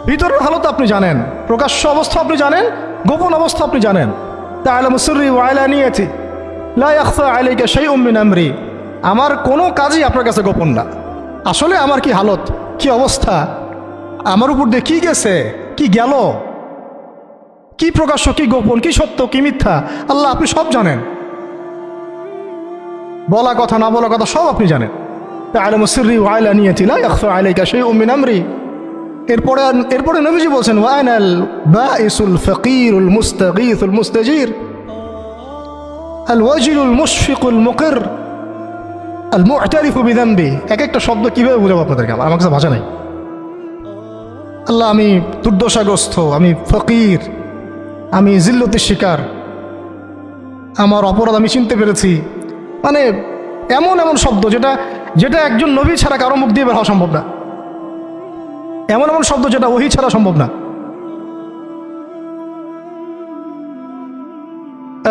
ভিতরের হালতও আপনি জানেন, প্রকাশ্য অবস্থা আপনি জানেন, গোপন অবস্থা আপনি জানেন। তা'লামু সিররি ওয়া আলানিয়াতি লা ইয়াখফা আলাইকা শাইউম মিন আমরি, আমার কোনো কাজই আপনার কাছে গোপন না। আসলে আমার কি হালত, কি অবস্থা, আমার উপর দিয়ে কি গেছে, কি গেল, কি প্রকাশ্য, কি গোপন, কি সত্য, কি মিথ্যা, আল্লাহ আপনি সব জানেন। বলা কথা না বলা কথা সব আপনি জানেন। ইয়ালামু সিররি ওয়া আলানিয়াতি লা ইয়াখফা আলাইকা শাইউম মিন আমরি। এরপরে নবীজি বলছেন ওয়া আনাল বাঈসুল ফাকিরুল মুস্তাগীথুল মুস্তাজির আল ওয়াজিলুল মুশফিকুল মুকির আল মু'তারিফু বিযামবি। এক একটা শব্দ কিভাবে বুঝাবো আপনাদেরকে, আমার কাছে ভাষা নাই। আল্লাহ, আমি দুর্দশাগ্রস্ত, আমি ফকির, আমি জিল্লতের শিকার, আমার অপরাধ আমি চিনতে পেরেছি। মানে এমন এমন শব্দ যেটা একজন নবী ছাড়া কারো মুখ দিয়ে বের হওয়া সম্ভব না, এমন এমন শব্দ যেটা ওহী ছাড়া সম্ভব না।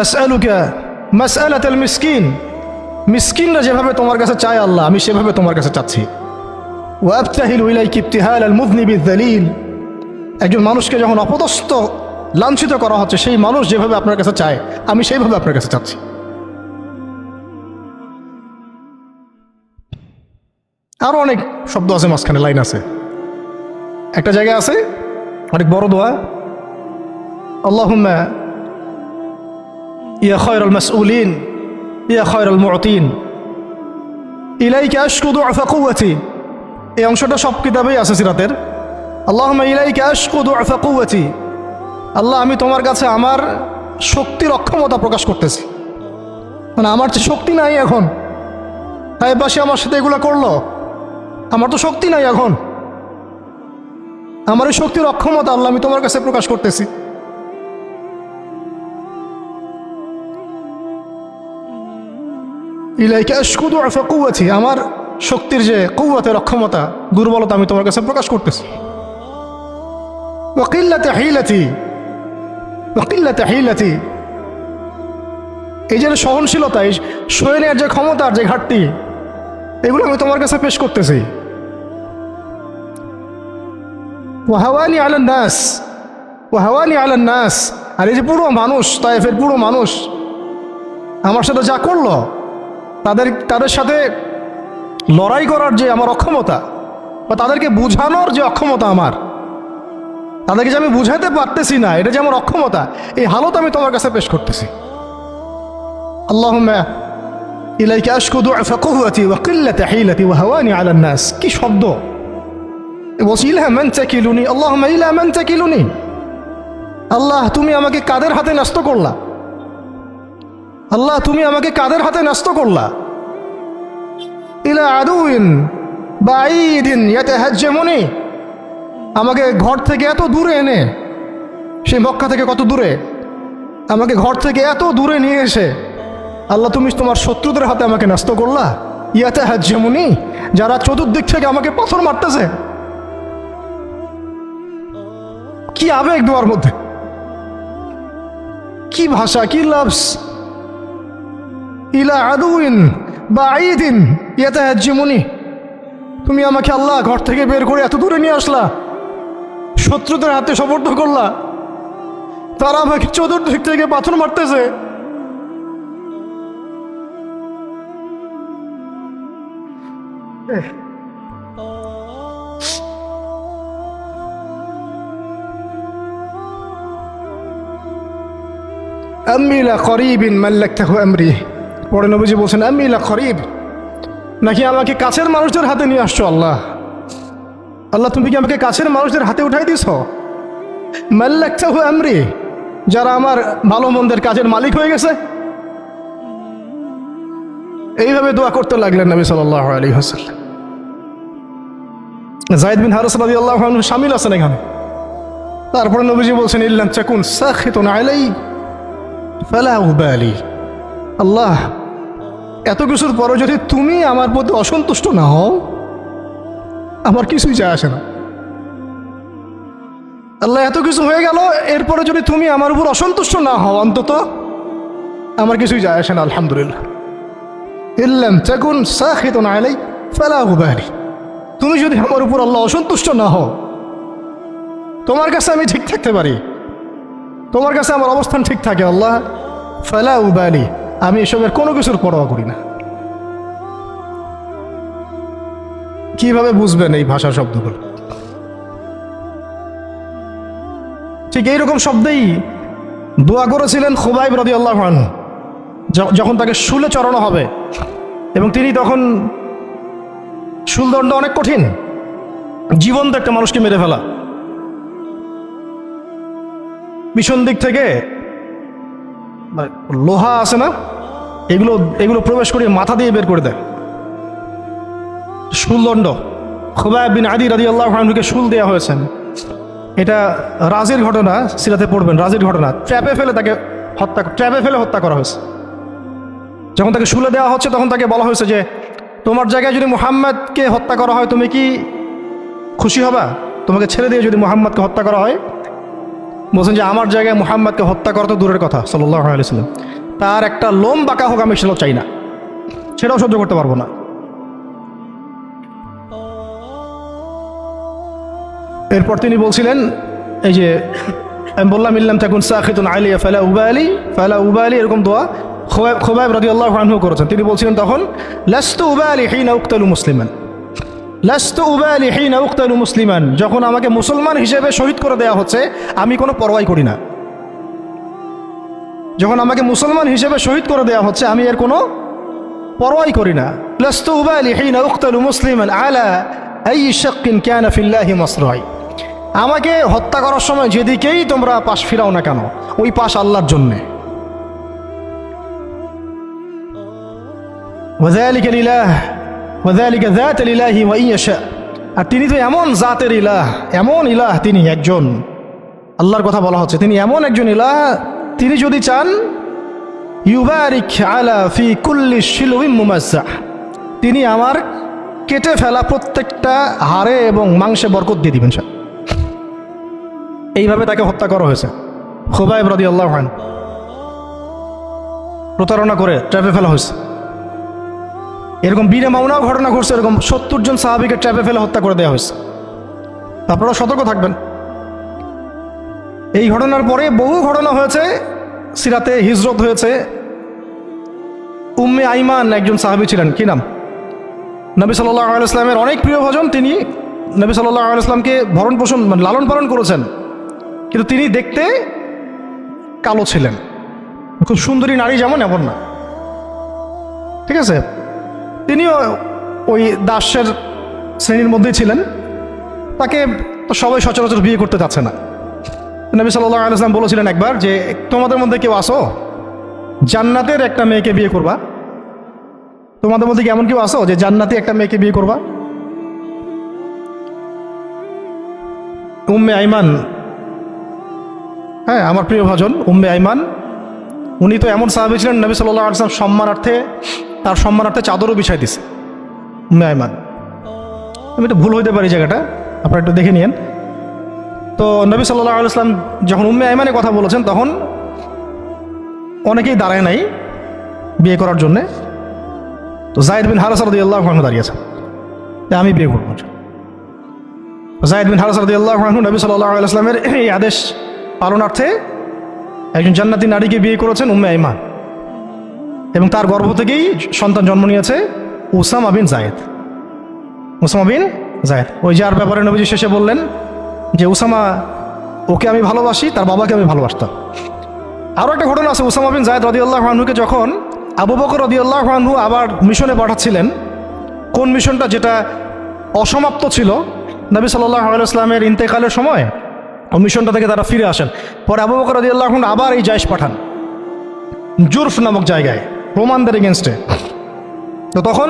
আসআলুকা মাসআলাতাল মিসকিন, মিসকিনরা যেভাবে তোমার কাছে চায় আল্লাহ, আমি সেভাবে তোমার কাছে চাচ্ছি। ওয়া আবতাহিলু ইলাইকা ইবতিহালাল মুযনিবিয যালিল, একজন মানুষকে যখন অপদস্থ লাঞ্ছিত করা হচ্ছে, সেই মানুষ যেভাবে আপনার কাছে চায় আমি সেইভাবে আপনার কাছে চাচ্ছি। আরো অনেক শব্দ আছে, মাঝখানে লাইন আছে। একটা জায়গায় আছে অনেক বড় দোয়া, আল্লাহুম্মা ইয়া খায়রাল মাসউলিন ইয়া খায়রাল মু'তিন ইলাইকা আশকু দু'ফা কুওয়াতি। এই অংশটা সব কিতাবেই আছে সিরাতের। আল্লাহুম্মা ইলাইকা আশকু দু'ফা কুওয়াতি, আল্লাহ আমি তোমার কাছে আমার শক্তির অক্ষমতা প্রকাশ করতেছি। মানে আমার যে শক্তি নাই এখন, তাই পাশে আমার সাথে এগুলো করলো, আমার তো শক্তি নাই এখন, আমার এই শক্তির অক্ষমতা আল্লাহ আমি তোমার কাছে প্রকাশ করতেছি। ইলাইকা আশকু দু'ফা কুওয়াতি, আমার শক্তির যে কুওয়াতের অক্ষমতা, দুর্বলতা আমি তোমার কাছে প্রকাশ করতেছি। ওয়া কিল্লাতা হিলাতি ওয়া কিল্লাতা হিলাতি, এই যে সহনশীলতা, এই সয়ে নেওয়ার যে ক্ষমতার যে ঘাটতি, এগুলো আমি তোমার কাছে পেশ করতেছি। ওয়া হাওয়ানি আলান নাস ওয়া হাওয়ানি আলান নাস, আর এই যে পুরো মানুষ, তায়েফের পুরো মানুষ আমার সাথে যা করলো, তাদের সাথে লড়াই করার যে আমার অক্ষমতা, বা তাদেরকে বুঝানোর যে অক্ষমতা আমার, তাদেরকে যে আমি বুঝাতে পারতেছি না, এটা যে আমার অক্ষমতা, এই হালত আমি তোমার কাছে পেশ করতেছি। আল্লাহুম্মা ইলাইকা আশকু দু'ফা কুওয়াতি ওয়া কিল্লাতা হিলাতি ওয়া হাওয়ানি আলান নাস। কি শব্দ! বলছি ইলা মান তাকিলুনি, আল্লাহুম্মা ইলা মান তাকিলুনি, আল্লাহ তুমি আমাকে কাদের হাতে ন্যস্ত করলা, আল্লাহ তুমি আমাকে কাদের হাতে ন্যস্ত করলা। ইলা আদুইন বাঈদিন ইয়াতাহাজ্জামুনি, আমাকে ঘর থেকে এত দূরে এনে, সেই মক্কা থেকে কত দূরে, আমাকে ঘর থেকে এত দূরে নিয়ে এসে আল্লাহ তুমি তোমার শত্রুদের হাতে আমাকে ন্যস্ত করলা। ইয়াতাহাজ্জামুনি, যারা চতুর্দিক থেকে আমাকে পাথর মারতেছে। কি আবেগ দোয়ার মধ্যে, কি ভাষা, কি লফজ! ইলা আদুইন বাঈদিন ইয়াতাহাজ্জামুনি, তুমি আমাকে আল্লাহ ঘর থেকে বের করে এত দূরে নিয়ে আসলা, শত্রুদের হাতে সোপর্দ করলা, তারা আমাকে চতুর্দিক থেকে পাথর মারতেছে। আম্মি লা করিবিন মাল্লাকতাহু আমরি, পরে নবীজি বলছেন আম্মি লা করিব, নাকি আমাকে কাছের মানুষদের হাতে নিয়ে আসছো আল্লাহ, আল্লাহ তুমি কি আমাকে কাছের মানুষদের হাতে উঠাই দিছ। মাল্লাকতাহু আমরি, যারা আমার ভালো মন্দের কাজের মালিক হয়ে গেছে। এইভাবে দোয়া করতে লাগলেন নবী সাল্লাল্লাহু আলাইহি ওয়াসাল্লাম। যায়েদ বিন হারিস রাদিয়াল্লাহু আনহু শামিল আছেন এখানে। তারপরে নবীজি বলছেন ইল্লাম তাকুন সাখিতুন আলাই ফালা উবালি, আল্লাহ এত কিছুর পরে যদি তুমি আমার প্রতি অসন্তুষ্ট না হও, আমার কিছুই যায় আসে না। আল্লাহ এত কিছু হয়ে গেল, এরপরে যদি তুমি আমার উপর অসন্তুষ্ট না হও, অন্তত আমার কিছুই যায় আসে না। আলহামদুলিল্লাহ। ইল্লাম তাকুন সাখিতুন আলাই ফালা উবালি, তুমি যদি আমার উপর আল্লাহ অসন্তুষ্ট না হও, তোমার কাছে আমি ঠিক থাকতে পারি, তোমার কাছে আমার অবস্থান ঠিক থাকে আল্লাহ, ফালা উবালি, আমি এসবের কোনো কিছুর পরোয়া করি না। কিভাবে বুঝবেন এই ভাষার শব্দগুলো? ঠিক এইরকম শব্দেই দোয়া করেছিলেন খুবাইব রাদিয়াল্লাহু আনহু যখন তাকে শুলে চড়ানো হবে, এবং তিনি তখন শুলদণ্ড অনেক কঠিন, জীবন্ত একটা মানুষকে মেরে ফেলা। পিছন দিক থেকে লোহা আছে না, এগুলো এগুলো প্রবেশ করে মাথা দিয়ে বের করে দেয়। শুলদণ্ড, খুবাইব বিন আদি রাদিয়াল্লাহু আনহুকে শুল দেওয়া হয়েছে। এটা রাজির ঘটনা, সিরাতে পড়বেন, রাজির ঘটনা। ট্র্যাপে ফেলে হত্যা করা হয়েছে। যখন তাকে শুলে দেওয়া হচ্ছে তখন তাকে বলা হয়েছে যে তোমার জায়গায় যদি মুহাম্মদকে হত্যা করা হয় তুমি কি খুশি হবা? তোমাকে ছেড়ে দিয়ে যদি মুহাম্মদকে হত্যা করা হয়? বলছেন যে আমার জায়গায় মুহাম্মদকে হত্যা করা তো দূরের কথা, সাল্লাল্লাহু আলাইহি ওয়াসাল্লাম, তার একটা লোম বাঁকা হোক আমি সেটাও চাই না, সেটাও সহ্য করতে পারবো না। এরপর তিনি বলছিলেন, এই যে আমি বললাম ইল্লাম তাকুন সাখিতুন আলাইয়া ফালা উবালি, এরকম দোয়া খুবাইব রাদিয়াল্লাহু আনহু করেছেন। তিনি বলছিলেন তখন, লাস্তু উবালি হিনা উকতালু মুসলিমান, লাস্তু উবালি হিনা উকতালু মুসলিমান, যখন আমাকে মুসলমান হিসেবে শহীদ করে দেওয়া হচ্ছে আমি কোনো পরোয়াই করি না। যখন আমাকে মুসলমান হিসেবে শহীদ করে দেওয়া হচ্ছে আমি এর কোনো পরোয়াই করি না। লাস্তু উবালি হিনা উকতালু মুসলিমান আলা আই শাক্কিন কানা ফিল্লাহি মাসরাই, আমাকে হত্যা করার সময় যেদিকেই তোমরা পাশ ফিরাও না কেন ওই পাশ আল্লাহর জন্যে। ওয়াযালিকা লিলাহ ওয়াযালিকা যাতুল ইলাহি ওয়া ইন ইয়াশা, আর তিনি তো এমন জাতের ইলাহ, এমন ইলাহ, তিনি একজন, আল্লাহর কথা বলা হচ্ছে, তিনি এমন একজন ইলাহ, তিনি যদি চান ইউবারিক আলা ফি কুল্লি শিলউইন মুমাজ্জাহ, তিনি আমার কেটে ফেলা প্রত্যেকটা হাড়ে এবং মাংসে বরকত দিয়ে দিবেন। এইভাবে তাকে হত্যা করা হয়েছে। খুবাইব রাদিয়াল্লাহু আনহু প্রতারণা করে ট্র্যাপে ফেলা হয়েছে। এরকম বীরে মাওনাও ঘটনা ঘটছে, এরকম 70 জন সাহাবীকে ট্র্যাপে ফেলে হত্যা করে দেওয়া হয়েছে। আপনারা সতর্ক থাকবেন। এই ঘটনার পরে বহু ঘটনা হয়েছে, সিরাতে হিজরত হয়েছে। উম্মে আইমান একজন সাহাবী ছিলেন, কি নাম, নবী সাল্লাল্লাহু আলাইহি ওয়াসাল্লামের অনেক প্রিয় ভজন। তিনি নবী সাল্লাল্লাহু আলাইহি ওয়াসাল্লামকে ভরণ পোষণ লালন পালন করেছেন, কিন্তু তিনি দেখতে কালো ছিলেন। খুব সুন্দরী নারী যেমন এমন না, ঠিক আছে। তিনিও ওই দাসের শ্রেণীর মধ্যেই ছিলেন। তাকে তো সবাই সচরাচর বিয়ে করতে চাচ্ছে না। নবী সাল্লাল্লাহু আলাইহি ওয়াসাল্লাম বলেছিলেন একবার যে তোমাদের মধ্যে কেউ আসো জান্নাতের একটা মেয়েকে বিয়ে করবা? তোমাদের মধ্যে কি এমন কেউ আসো যে জান্নাতি একটা মেয়েকে বিয়ে করবা? উম্মে আইমান, হ্যাঁ আমার প্রিয় ভাজন উম্মে আইমান, উনি তো এমন সাহাবী ছিলেন নবী সাল্লাল্লাহু আলাইহি ওয়াসাল্লাম তার সম্মানার্থে চাদরও বিছাই দিছে। উম্মে আইমান, আমি একটু ভুল হইতে পারি জায়গাটা, আপনারা একটু দেখে নিন। তো নবী সাল্লাল্লাহু আলাইহি ওয়াসাল্লাম যখন উম্মে আইমানের কথা বলেছেন তখন অনেকেই দাঁড়ায় নাই বিয়ে করার জন্যে। তো যায়েদ বিন হারেসা রাদিয়াল্লাহু আনহু দাঁড়িয়েছেন, আমি বিয়ে করব। যায়েদ বিন হারেসা রাদিয়াল্লাহু আনহু নবী সাল্লাল্লাহু আলাইহি ওয়াসাল্লামের এই আদেশ পালনার্থে একজন জান্নাতি নারীকে বিয়ে করেছেন, উম্মে আইমান, এবং তার গর্ভ থেকেই সন্তান জন্ম নিয়েছে উসামা বিন যায়েদ। উসামা বিন যায়েদ, ওই যার ব্যাপারে নবীজি শেষে বললেন যে উসামা, ওকে আমি ভালোবাসি, তার বাবাকে আমি ভালোবাসতাম। আরও একটা ঘটনা আছে, উসামা বিন যায়েদ রাদিয়াল্লাহু আনহুকে যখন আবু বকর রাদিয়াল্লাহু আনহু আবার মিশনে পাঠাচ্ছিলেন, কোন মিশনটা যেটা অসমাপ্ত ছিল, নবী সাল্লাল্লাহু আলাইহি ওয়াসাল্লামের ইন্তেকালের সময় ওই মিশনটা থেকে তারা ফিরে আসেন। পরে আবু বকর রাদিয়াল্লাহু আনহু আবার এই জায়েশ পাঠান জুরফ নামক জায়গায় রোমানদের এগেনস্টে। তো তখন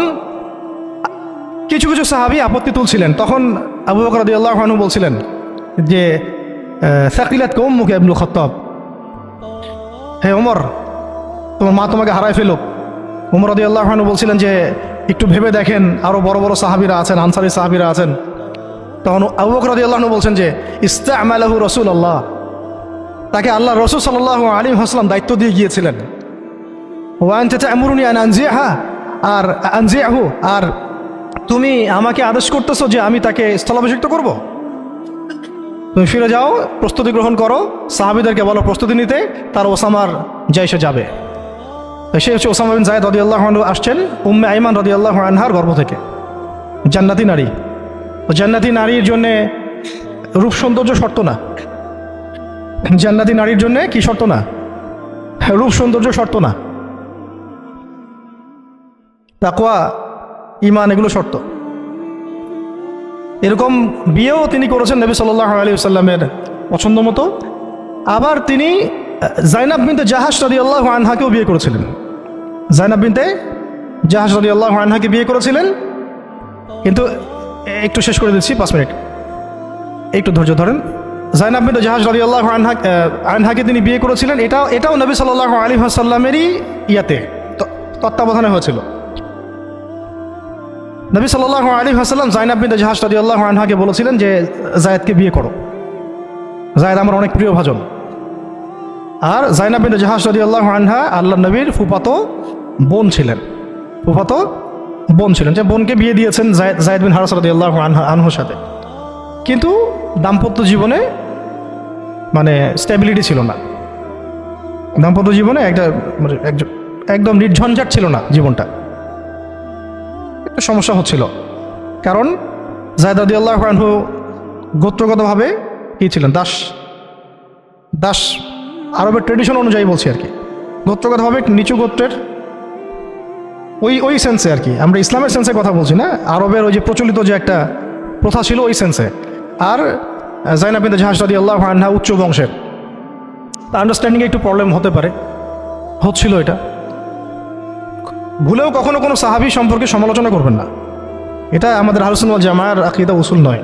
কিছু কিছু সাহাবী আপত্তি তুলছিলেন। তখন আবু বকর রাদিয়াল্লাহু আনহু বলছিলেন যে সাকিলাতকা উম্মুকা ইবনুল খাত্তাব, হে ওমর তোমার মা তোমাকে হারায় ফেলুক। ওমর রাদিয়াল্লাহু আনহু বলছিলেন যে একটু ভেবে দেখেন, আরও বড় বড় সাহাবীরা আছেন, আনসারী সাহাবীরা আছেন। তখন আবু বকর রাদিয়াল্লাহু আনহু বলছেন যে ইস্তা'মালাহু রাসূলুল্লাহ, তাকে আল্লাহ রাসূল সাল্লাল্লাহু আলাইহি ওয়াসাল্লাম দায়িত্ব দিয়ে গিয়েছিলেন। ওয়া আনতা তা'মুরুনি আন আনজিহা, আর আনজিহু, আর তুমি আমাকে আদেশ করতেছো যে আমি তাকে স্থলাভিষিক্ত করব? তুমি ফিরে যাও, প্রস্তুতি গ্রহণ করো, সাহাবীদেরকে বলো প্রস্তুতি নিতে, তার ওসামার জাইশে যাবে। সে হচ্ছে ওসামা বিন যায়েদ রাদিয়াল্লাহু আনহু, আসছেন উম্মে আইমান রাদিয়াল্লাহু আনহার গর্ভ থেকে, জান্নাতি নারী। জান্নাতি নারীর জন্যে রূপ সৌন্দর্য শর্ত না। জান্নাতি নারীর জন্যে কি শর্ত না? রূপ সৌন্দর্য শর্ত না, তাকওয়া, ঈমান, এগুলো শর্ত। এরকম বিয়েও তিনি করেছেন নবী সাল্লাল্লাহু আলাইহি ওয়াসাল্লামের পছন্দ মতো। আবার তিনি জাইনাব বিনতে জাহাশ রাদিয়াল্লাহু আনহাকেও বিয়ে করেছিলেন। জাইনাব বিনতে জাহাশ রাদিয়াল্লাহু আনহাকে বিয়ে করেছিলেন। কিন্তু একটু শেষ করে দিচ্ছি, 5 মিনিট, একটু ধৈর্য ধরেন। জাইনাব বিনতে জাহাশ রাদিয়াল্লাহু আনহাকে তিনি বিয়ে করেছিলেন। এটাও নবী সাল্লাল্লাহু আলাইহি ওয়াসাল্লামেরই তত্ত্বাবধানে হয়েছিল। নবী সাল্লাল্লাহু আলাইহি ওয়াসাল্লাম জাইনাব বিনতে জাহাশ রাদিয়াল্লাহু আনহাকে বলেছিলেন যে জায়েদকে বিয়ে করো, জায়েদ আমার অনেক প্রিয় ভাজন। আর জাইনাব বিনতে জাহাশ রাদিয়াল্লাহু আনহা আল্লাহর নবীর ফুফাতো বোন ছিলেন, যে বোনকে বিয়ে দিয়েছেন জায়েদ বিন হারেসা রাদিয়াল্লাহু আনহুর সাথে। কিন্তু দাম্পত্য জীবনে মানে স্টেবিলিটি ছিল না, দাম্পত্য জীবনে একদম নির্ঝঞ্ঝাট ছিল না জীবনটা, একটু সমস্যা হচ্ছিল। কারণ জায়েদ রাদিয়াল্লাহু আনহু গোত্রগতভাবে কি ছিলেন? দাস। আরবের ট্রেডিশন অনুযায়ী বলছি আর কি, গোত্রগতভাবে নিচু গোত্রের ওই সেন্সে আর কি, আমরা ইসলামের সেন্সে কথা বলছি না, আরবের ওই যে প্রচলিত যে একটা প্রথা ছিল ওই সেন্সে। আর জাইনাব বিনতে জাহাশ রাদিয়াল্লাহু আনহা উচ্চ বংশের, আন্ডারস্ট্যান্ডিংয়ে একটু প্রবলেম হতে পারে, হচ্ছিল এটা। ভুলেও কখনো কোনো সাহাবী সম্পর্কে সমালোচনা করবেন না, এটা আমাদের আহলে সুন্নাত ওয়াল জামাআর আকীদা উসুল নয়।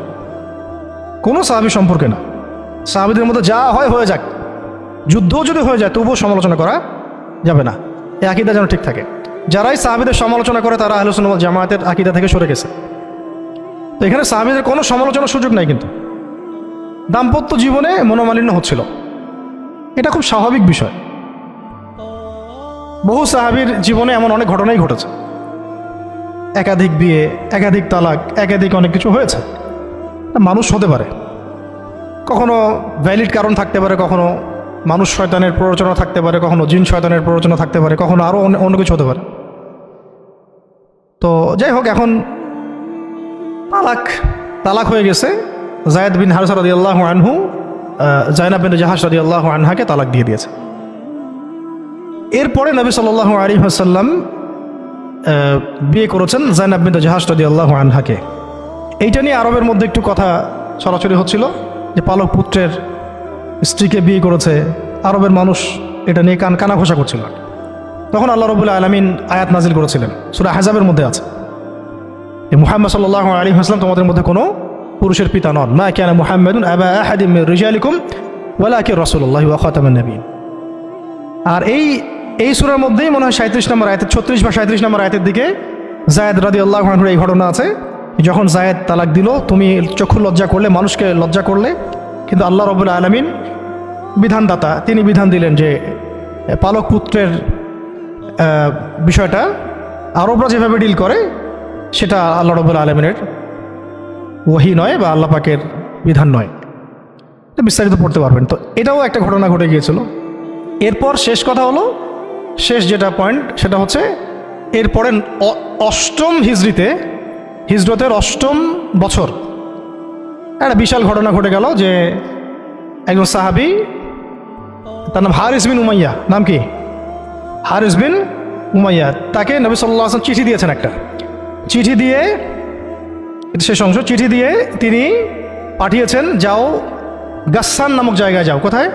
কোনো সাহাবী সম্পর্কে না, সাহাবীদের মধ্যে যা হয় হয়ে যাক, যুদ্ধও যদি হয়ে যায় তবুও সমালোচনা করা যাবে না, এই আকীদা যেন ঠিক থাকে। যারাই সাহাবীদের সমালোচনা করে তারা আহলে সুন্নাত ওয়াল জামাআতের আকীদা থেকে সরে গেছে। তো এখানে সাহাবীদের কোনো সমালোচনার সুযোগ নাই। কিন্তু দাম্পত্য জীবনে মনোমালিন্য হচ্ছিল, এটা খুব স্বাভাবিক বিষয়। বহু সাহাবীর জীবনে এমন অনেক ঘটনাই ঘটেছে, একাধিক বিয়ে, একাধিক তালাক, একাধিক অনেক কিছু হয়েছে। মানুষ হতে পারে, কখনো ভ্যালিড কারণ থাকতে পারে, কখনো মানুষ শয়তানের প্ররোচনা থাকতে পারে, কখনো জিন শয়তানের প্ররোচনা থাকতে পারে, কখনো আরও অন্য কিছু হতে পারে। তো যাই হোক, এখন তালাক হয়ে গেছে। জায়েদ বিন হারেসা রাদিয়াল্লাহু আনহু জাইনাব বিনতে জাহাশ রাদিয়াল্লাহু আনহাকে তালাক দিয়ে দিয়েছে। এরপরে নবী সাল্লাল্লাহু আলাইহি ওয়াসাল্লাম বিয়ে করেছেন জাইনাব বিনতে জাহাশ রাদিয়াল্লাহু আনহাকে। এইটা নিয়ে আরবের মধ্যে একটু কথা ছড়াছড়ি হচ্ছিল যে পালক পুত্রের স্ত্রীকে বিয়ে করেছে। আরবের মানুষ এটা নিয়ে কানাঘোষা করছিল। তখন আল্লাহ রাব্বুল আলামিন আয়াত নাজিল করেছিলেন, সূরা আহজাবের মধ্যে আছে, মুহাম্মদ সাল্লাল্লাহু আলাইহি ওয়াসাল্লাম তোমাদের মধ্যে কোনো পুরুষের পিতা নন। মা কানা মুহাম্মাদুন আবা আহাদিম মির রিজালিকুম ওয়ালাকিন রাসূলুল্লাহি ওয়া খাতামান নবিয়্যিন। আর এই সূরার মধ্যেই মনে হয় 37 নম্বর আয়াতে, 36 বা 37 নম্বর আয়াতের দিকে জায়েদ রাদিয়াল্লাহু আনহুর এই ঘটনা আছে। যখন জায়েদ তালাক দিল, তুমি চক্ষু লজ্জা করলে, মানুষকে লজ্জা করলে, কিন্তু আল্লাহ রাব্বুল আলামিন বিধানদাতা, তিনি বিধান দিলেন যে পালক পুত্রের বিষয়টা আরবরা যেভাবে ডিল করে সেটা আল্লাহ রাব্বুল আলামিনের ওহী নয় বা আল্লাহ পাকের বিধান নয়। বিস্তারিত পড়তে পারবেন। তো এটাও একটা ঘটনা ঘটে গিয়েছিল। এরপর শেষ কথা হলো, শেষ যেটা পয়েন্ট সেটা হচ্ছে এরপরে 8ম হিজরতের 8ম বছর একটা বিশাল ঘটনা ঘটে গেল যে একজন সাহাবী, তার নাম হারিস বিন উমাইয়া, নাম কি? হারিস বিন উমাইয়া। তাকে নবী সাল্লাল্লাহু আলাইহি ওয়াসাল্লাম চিঠি দিয়েছেন, একটা চিঠি দিয়ে, শেষ অংশ, চিঠি দিয়ে তিনি পাঠিয়েছেন, যাও গাসসান নামক জায়গায় যাও। কোথায়?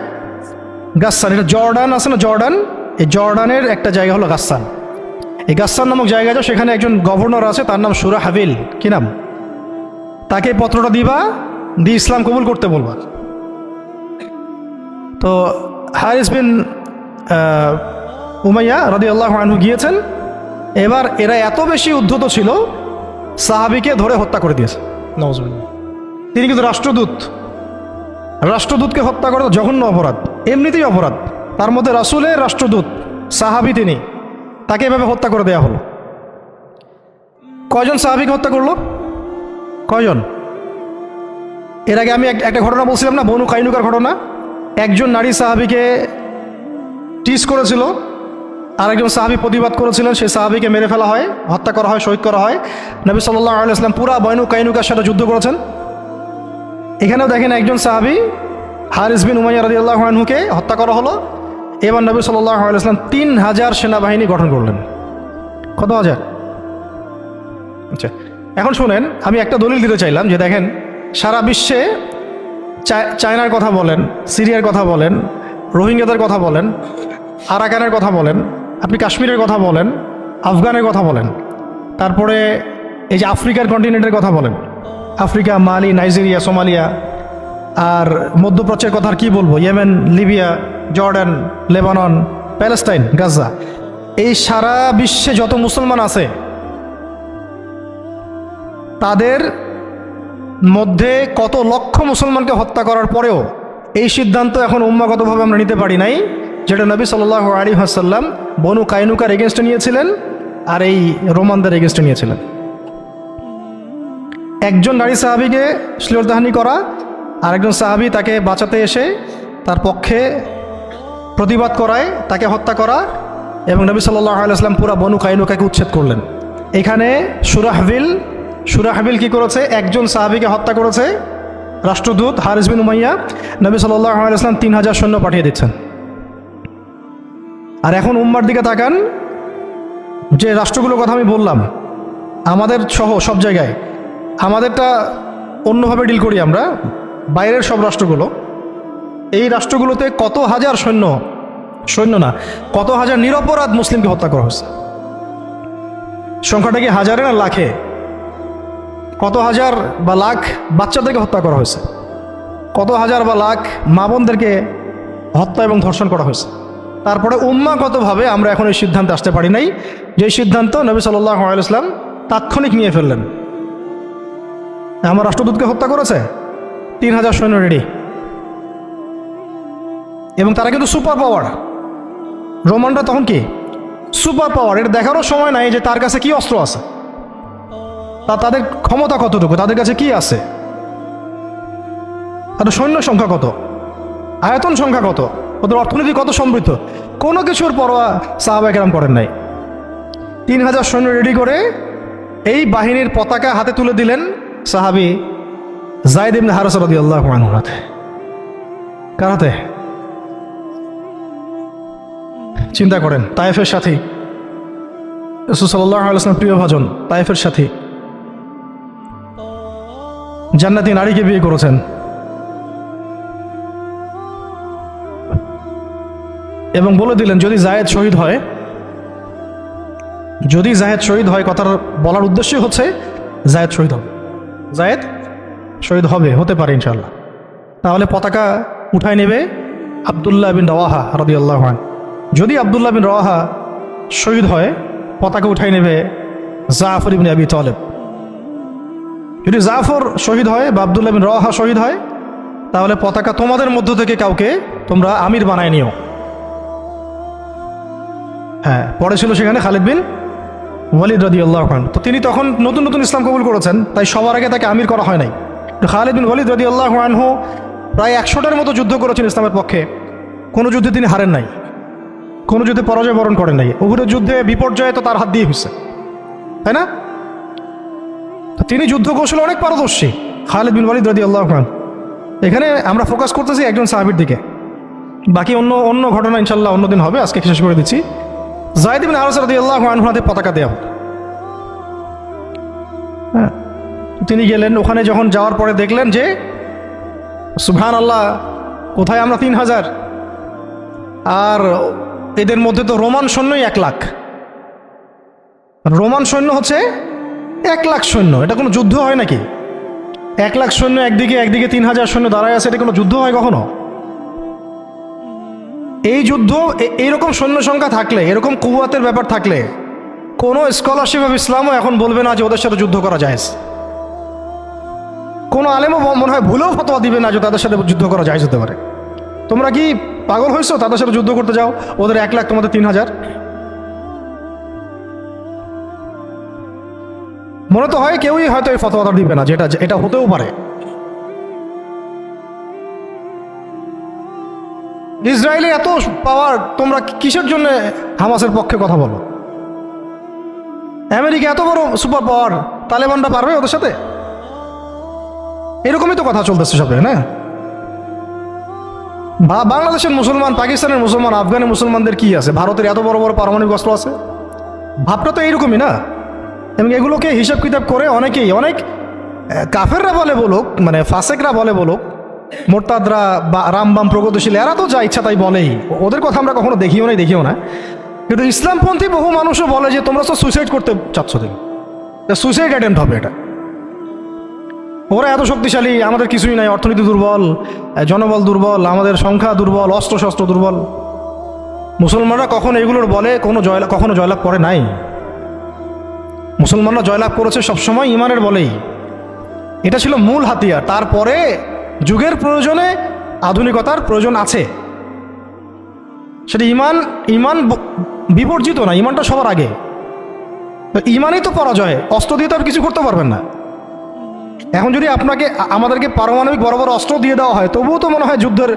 গাসসান। এটা জর্ডান আছে না, জর্ডান, এই জর্ডানের একটা জায়গা হলো গাসসান। এই গাসসান নামক জায়গায় যাও, সেখানে একজন গভর্নর আছে, তার নাম সুরাহাবিল। কি নাম? তাকে পত্রটা দিবা, দিয়ে ইসলাম কবুল করতে বলবা। তো হারিস বিন উমাইয়া রাদিয়াল্লাহু আনহু গিয়েছেন। এবার এরা এত বেশি উদ্ধত ছিল, সাহাবীকে ধরে হত্যা করে দিয়েছে। নাউজুবিল্লাহ। তিনি কিন্তু রাষ্ট্রদূতকে হত্যা করা জঘন্য অপরাধ, এমনিতেই অপরাধ, তার মধ্যে রাসূলের রাষ্ট্রদূত সাহাবী, তিনি, তাকে এভাবে হত্যা করে দেওয়া হলো। কয়জন সাহাবীকে হত্যা করলো? কয়জন? এর আগে আমি একটা ঘটনা বলছিলাম না, বনু কাইনুকার ঘটনা। একজন নারী সাহাবীকে টিজ করেছিল, আরেকজন সাহাবী প্রতিবাদ করেছিলেন, সেই সাহাবীকে মেরে ফেলা হয়, হত্যা করা হয়, শহীদ করা হয়। নবী সাল্লাল্লাহু আলাইহি ওয়াসাল্লাম পুরা বনু কাইনুকার সাথে যুদ্ধ করেছেন। এখানেও দেখেন একজন সাহাবী হারিস বিন উমাইয়া রাদিয়াল্লাহু আনহুকে হত্যা করা হলো। এবার নবী সাল্লাল্লাহু আলাইহি ওয়াসাল্লাম 3000 সেনাবাহিনী গঠন করলেন। কত হাজার? আচ্ছা, এখন শুনেন, আমি একটা দলিল দিতে চাইলাম যে দেখেন, সারা বিশ্বে চায়নার কথা বলেন, সিরিয়ার কথা বলেন, রোহিঙ্গাদের কথা বলেন, আরাকানের কথা বলেন, আপনি কাশ্মীরের কথা বলেন, আফগানের কথা বলেন, তারপরে এই যে আফ্রিকার কন্টিনেন্টের কথা বলেন, আফ্রিকা, মালি, নাইজেরিয়া, সোমালিয়া, আর মধ্যপ্রাচ্যের কথা আর কী বলবো, Yemen, Libya, Jordan, Lebanon, Palestine, Gaza, এই সারা বিশ্বে যত মুসলমান আছে তাদের মধ্যে কত লক্ষ মুসলমানকে হত্যা করার পরেও এই সিদ্ধান্ত এখন উম্মাগতভাবে আমরা নিতে পারি নাই, যেটা নবী সাল্লাল্লাহু আলাইহি ওয়াসাল্লাম বনু কাইনুকার এগেনস্টে নিয়েছিলেন আর এই রোমানদের এগেনস্টে নিয়েছিলেন। একজন নারী সাহাবীকে শ্লীলতাহানি করা, আর একজন সাহাবী তাকে বাঁচাতে এসে তার পক্ষে প্রতিবাদ করায় তাকে হত্যা করা, এবং নবী সাল্লাল্লাহু আলাইহি ওয়াসাল্লাম পুরা বনু কাইনুকাকে উচ্ছেদ করলেন। এখানে সুরাহবিল কি করেছে? একজন সাহাবীকে হত্যা করেছে রাষ্ট্রদূত হারিস বিন উমাইয়া। নবী সাল্লাল্লাহু আলাইহি ওয়াসাল্লাম 3000 সৈন্য পাঠিয়ে দিচ্ছেন। আর এখন উম্মার দিকে তাকান, যে রাষ্ট্রগুলোর কথা আমি বললাম, আমাদের সহ সব জায়গায়, আমাদেরটা অন্যভাবে ডিল করি আমরা, বাইরের সব রাষ্ট্রগুলো, এই রাষ্ট্রগুলোতে কত হাজার সৈন্য না, কত হাজার নিরপরাধ মুসলিমকে হত্যা করা হয়েছে। সংখ্যাটা কি হাজারে না লাখে? কত হাজার বা লাখ বাচ্চাদেরকে হত্যা করা হয়েছে, কত হাজার বা লাখ মা বোনদেরকে হত্যা এবং ধর্ষণ করা হয়েছে। তারপরে উম্মাগতভাবে আমরা এখন এই সিদ্ধান্তে আসতে পারি নাই, যে সিদ্ধান্ত নবী সাল্লাল্লাহু আলাইহি ওয়াসাল্লাম তাৎক্ষণিক নিয়ে ফেললেন। আমার রাষ্ট্রদূতকে হত্যা করেছে, 3000 সৈন্য রেডি, এবং তারা কিন্তু সুপার পাওয়ার। রোমানরা তখন কি সুপার পাওয়ার, এটা দেখারও সময় নাই যে তার কাছে কি অস্ত্র আছে, তাদের ক্ষমতা কতটুকু, তাদের কাছে কি আছে, তাদের সৈন্য সংখ্যা কত, আয়তন সংখ্যা কত, ওদের অর্থনীতি কত সমৃদ্ধ, কোনো কিছুর পরোয়া সাহাবা কেরাম করেন নাই। 3000 সৈন্য রেডি করে এই বাহিনীর পতাকা হাতে তুলে দিলেন সাহাবী যায়েদ ইবনে হারেসা রাদিয়াল্লাহু আনহু হাতে। কার হাতে? চিন্তা করেন, তায়েফের সাথী, রাসূল সাল্লাল্লাহু আলাইহি ওয়াসাল্লাম প্রিয় ভাজন, তায়েফের সাথী, জান্নাতি নারীকে বিয়ে করেছেন, এবং বলে দিলেন যদি জায়েদ শহীদ হয়, কথার বলার উদ্দেশ্য হচ্ছে জায়েদ শহীদ হবে, হতে পারে ইনশাআল্লাহ। তাহলে পতাকা উঠায় নেবে আব্দুল্লাহ বিন রওয়াহা রাদিয়াল্লাহু আনহু। যদি আব্দুল্লাহ বিন রওয়াহা শহীদ হয়, পতাকা উঠাই নেবে জাফর ইবনে আবি তালেব। যদি জাফর শহীদ হয় বা আব্দুল্লাহ বিন রওয়াহা শহীদ হয়, তাহলে পতাকা তোমাদের মধ্য থেকে কাউকে তোমরা আমির বানায় নিও। হ্যাঁ, পরে ছিল সেখানে খালিদ বিন ওয়ালিদ রাদিয়াল্লাহু আনহু। তো তিনি তখন নতুন নতুন ইসলাম কবুল করেছেন, তাই সবার আগে তাকে আমির করা হয় নাই। খালিদ বিন ওয়ালিদ রাদিয়াল্লাহু আনহু প্রায় 100টার মতো যুদ্ধ করেছেন ইসলামের পক্ষে, কোনো যুদ্ধে তিনি হারেন নাই, কোনো যুদ্ধে পরাজয় বরণ করেন নাই। উহুদের যুদ্ধে বিপর্যয়ে তো তার হাত দিয়ে হয়েছে, তাই না? তো তিনি যুদ্ধ কৌশলে অনেক পারদর্শী খালিদ বিন ওয়ালিদ রাদিয়াল্লাহু আনহু। এখানে আমরা ফোকাস করতেছি একজন সাহাবীর দিকে, বাকি অন্য ঘটনা ইনশাল্লাহ অন্যদিন হবে, আজকে শেষ করে দিচ্ছি। যায়েদ ইবনে হারেসা রাদিয়াল্লাহু আনহুর হাতে পতাকা দেওয়া। হ্যাঁ, তিনি গেলেন ওখানে, যখন যাওয়ার পরে দেখলেন যে সুবহানাল্লাহ, কোথায় আমরা 3000, আর এদের মধ্যে তো রোমান সৈন্যই 1 লাখ। রোমান সৈন্য হচ্ছে 1 লাখ সৈন্য, এটা কোনো যুদ্ধ হয় নাকি? 1 লাখ সৈন্য একদিকে 3000 সৈন্য দাঁড়ায় আছে, এটা কোনো যুদ্ধ হয় কখনো? এই যুদ্ধ, এইরকম সৈন্য সংখ্যা থাকলে, এরকম কুওয়াতের ব্যাপার থাকলে, কোনো স্কলারশিপ অফ ইসলামও এখন বলবে না যে ওদের সাথে যুদ্ধ করা যায়। কোনো আলেমও মনে হয় ভুলেও ফতোয়া দিবে না যে তাদের সাথে যুদ্ধ করা যায় হতে পারে। তোমরা কি পাগল হয়েছো তাদের সাথে যুদ্ধ করতে যাও? ওদের 1 লাখ, তোমাদের 3000। মনে তো হয় কেউই হয়তো এই ফতোয়াটা দিবে না, যেটা এটা হতেও পারে। ইসরায়েলের এত পাওয়ার, তোমরা কিসের জন্য হামাসের পক্ষে কথা বলো? আমেরিকা এত বড় সুপার পাওয়ার, তালেবানরা পারবে ওদের সাথে? এরকমই তো কথা চলতেছে সবে, না? বাংলাদেশের মুসলমান, পাকিস্তানের মুসলমান, আফগানের মুসলমানদের কি আছে? ভারতের এত বড় বড় পারমাণবিক অস্ত্র আছে, ভাবটা তো এইরকমই না? এবং এগুলোকে হিসাব কিতাব করে অনেকেই, অনেক কাফেররা বলে বলুক, মানে ফাসেকরা বলে বলুক, মোরতাদরা বা রামবাম প্রগতিশীল, এরা তো যা ইচ্ছা তাই বলেই, ওদের কথা আমরা কখনো দেখিও না। কিন্তু ইসলামপন্থী বহু মানুষও বলে যে তোমরা তো সুইসাইড করতে চাচ্ছ, তুমি সুইসাইড অ্যাটেম্প্ট হবে এটা। ওরা এত শক্তিশালী, আমাদের কিছুই নাই, অর্থনীতি দুর্বল, জনবল দুর্বল, আমাদের সংখ্যা দুর্বল, অস্ত্রশস্ত্র দুর্বল। মুসলমানরা কখনো এগুলোর বলে কখনো জয়লাভ করে নাই। মুসলমানরা জয়লাভ করেছে সবসময় ইমানের বলেই, এটা ছিল মূল হাতিয়ার। তারপরে যুগের প্রয়োজনে আধুনিকতার প্রয়োজন আছে, সেটা ইমান বিবর্জিত না, ইমানটা সবার আগে। ইমানই তো পরাজয়, অস্ত্র দিয়ে তো আর কিছু করতে পারবেন না। এখন যদি আমাদেরকে পারমাণবিক বড় বড় অস্ত্র দিয়ে দেওয়া হয়, তবুও তো মনে হয় যুদ্ধের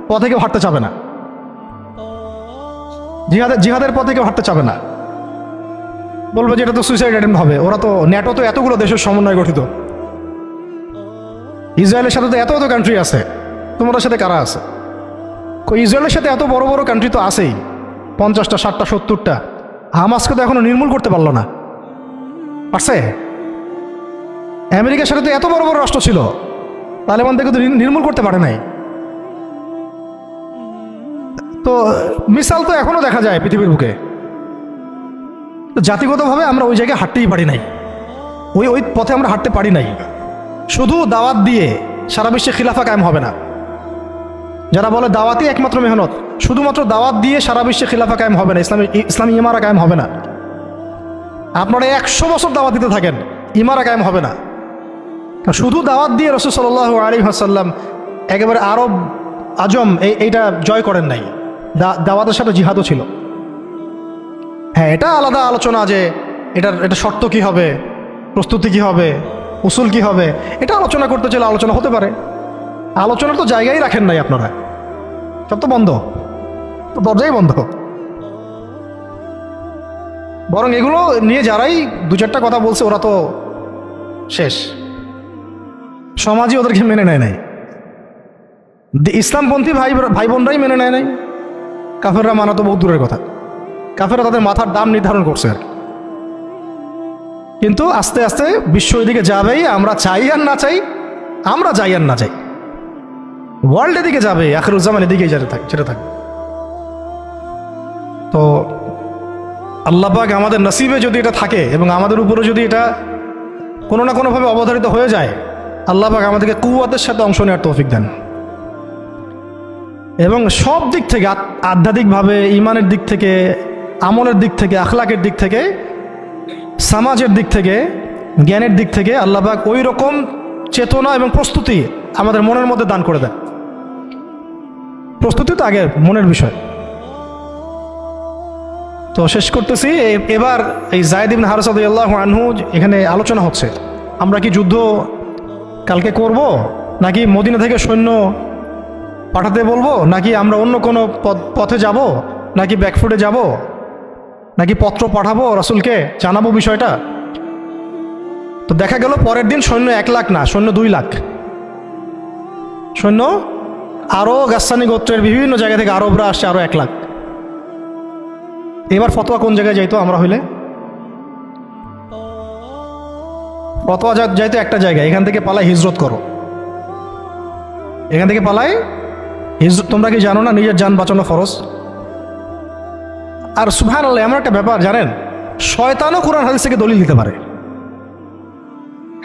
পথে কেউ হাঁটতে চাবে না, জিহাদের পথে কেউ হাঁটতে চাবে না, বলবে যে এটা তো সুইসাইড অ্যাটেম্প্ট হবে। ওরা তো ন্যাটো তো এতগুলো দেশের সমন্বয়ে গঠিত, ইসরায়েলের সাথে তো এত কান্ট্রি আছে, তোমাদের সাথে কারা আছে? ইসরায়েলের সাথে এত বড় বড় কান্ট্রি তো আছেই, 50টা 60টা 70টা। হামাসকে তো এখনো নির্মূল করতে পারলো না, পারছে? আমেরিকার সাথে তো এত বড় বড় রাষ্ট্র ছিল, তালেবানদেরকে তো নির্মূল করতে পারে নাই। তো মিসাইল তো এখনো দেখা যায় পৃথিবীর বুকে। জাতিগতভাবে আমরা ওই জায়গায় হাঁটতেই পারি নাই, ওই পথে আমরা হাঁটতে পারি নাই। শুধু দাওয়াত দিয়ে সারা বিশ্বে খিলাফা কায়েম হবে না। যারা বলে দাওয়াতই একমাত্র মেহনত, শুধুমাত্র দাওয়াত দিয়ে সারা বিশ্বে খিলাফা কায়েম হবে না, ইসলামী ইমারা কায়েম হবে না। আপনারা 100 বছর দাওয়াত দিতে থাকেন, ইমারা কায়েম হবে না। শুধু দাওয়াত দিয়ে রাসূল সাল্লাল্লাহু আলাইহি ওয়াসাল্লাম একেবারে আরব আজম এইটা জয় করেন নাই, দাওয়াতের সাথে জিহাদও ছিল। হ্যাঁ, এটা আলাদা আলোচনা যে এটা শর্ত কি হবে, প্রস্তুতি কি হবে, উসুল কি হবে, এটা আলোচনা করতে চাইলে আলোচনা হতে পারে। আলোচনার তো জায়গায় রাখেন নাই আপনারা, সব তো বন্ধ, তো দরজাই বন্ধ। বরং এগুলো নিয়ে যারাই 2-4টা কথা বলছে, ওরা তো শেষ, সমাজই ওদেরকে মেনে নেয় নাই। ইসলামপন্থী ভাই বোনরাই মেনে নেয় নাই, কাফেররা মানা তো বহু দূরের কথা। কাফেররা তাদের মাথার দাম নির্ধারণ করছে আর কি। কিন্তু আস্তে আস্তে বিশ্ব এদিকে যাবেই, আমরা চাই আর না চাই, আমরা যাই আর না চাই, ওয়ার্ল্ড এদিকে যাবে, আখিরুজ্জামান এদিকেই যেটা থাকবে। তো আল্লাহ পাক আমাদের নসিবে যদি এটা থাকে এবং আমাদের উপরে যদি এটা কোনো না কোনোভাবে অবধারিত হয়ে যায়, আল্লাহ পাক আমাদেরকে কুওয়াতের সাথে অংশ নেওয়ার তৌফিক দেন। এবং সব দিক থেকে, আধ্যাত্মিকভাবে, ইমানের দিক থেকে, আমলের দিক থেকে, আখলাকের দিক থেকে, সমাজের দিক থেকে, জ্ঞানের দিক থেকে আল্লাহ পাক ওই রকম চেতনা এবং প্রস্তুতি আমাদের মনের মধ্যে দান করে দেন। প্রস্তুতি তো আগে মনের বিষয়। তো শেষ করতেছি, এবার এই যায়েদ ইবনে হারেসা রাদিয়াল্লাহু আনহু এখানে আলোচনা হচ্ছে, আমরা কি যুদ্ধ কালকে করব, নাকি মদিনা থেকে সৈন্য পাঠাতে বলবো, নাকি আমরা অন্য কোনো পথে যাব, নাকি ব্যাকফুটে যাব, নাকি পত্র পাঠাবো রাসূলকে জানাবো বিষয়টা। তো দেখা গেল পরের দিন সৈন্য 1 লাখ না, সৈন্য 2 লাখ সৈন্য, আরও গাসসানি গোত্রের বিভিন্ন জায়গা থেকে আরবরা আসছে, আরও 1 লাখ। এবার ফতোয়া কোন জায়গায় যাইতো আমরা হইলে? ফতোয়া যাইতো একটা জায়গায়, এখান থেকে পালাই হিজরত করো, এখান থেকে পালাই হিজরত। তোমরা কি জানো না নিজের জান বাঁচানো ফরজ? আর সুবহানাল্লাহ, এমন একটা ব্যাপার জানেন, শয়তানও কোরআন হাদিস থেকে দলিল দিতে পারে।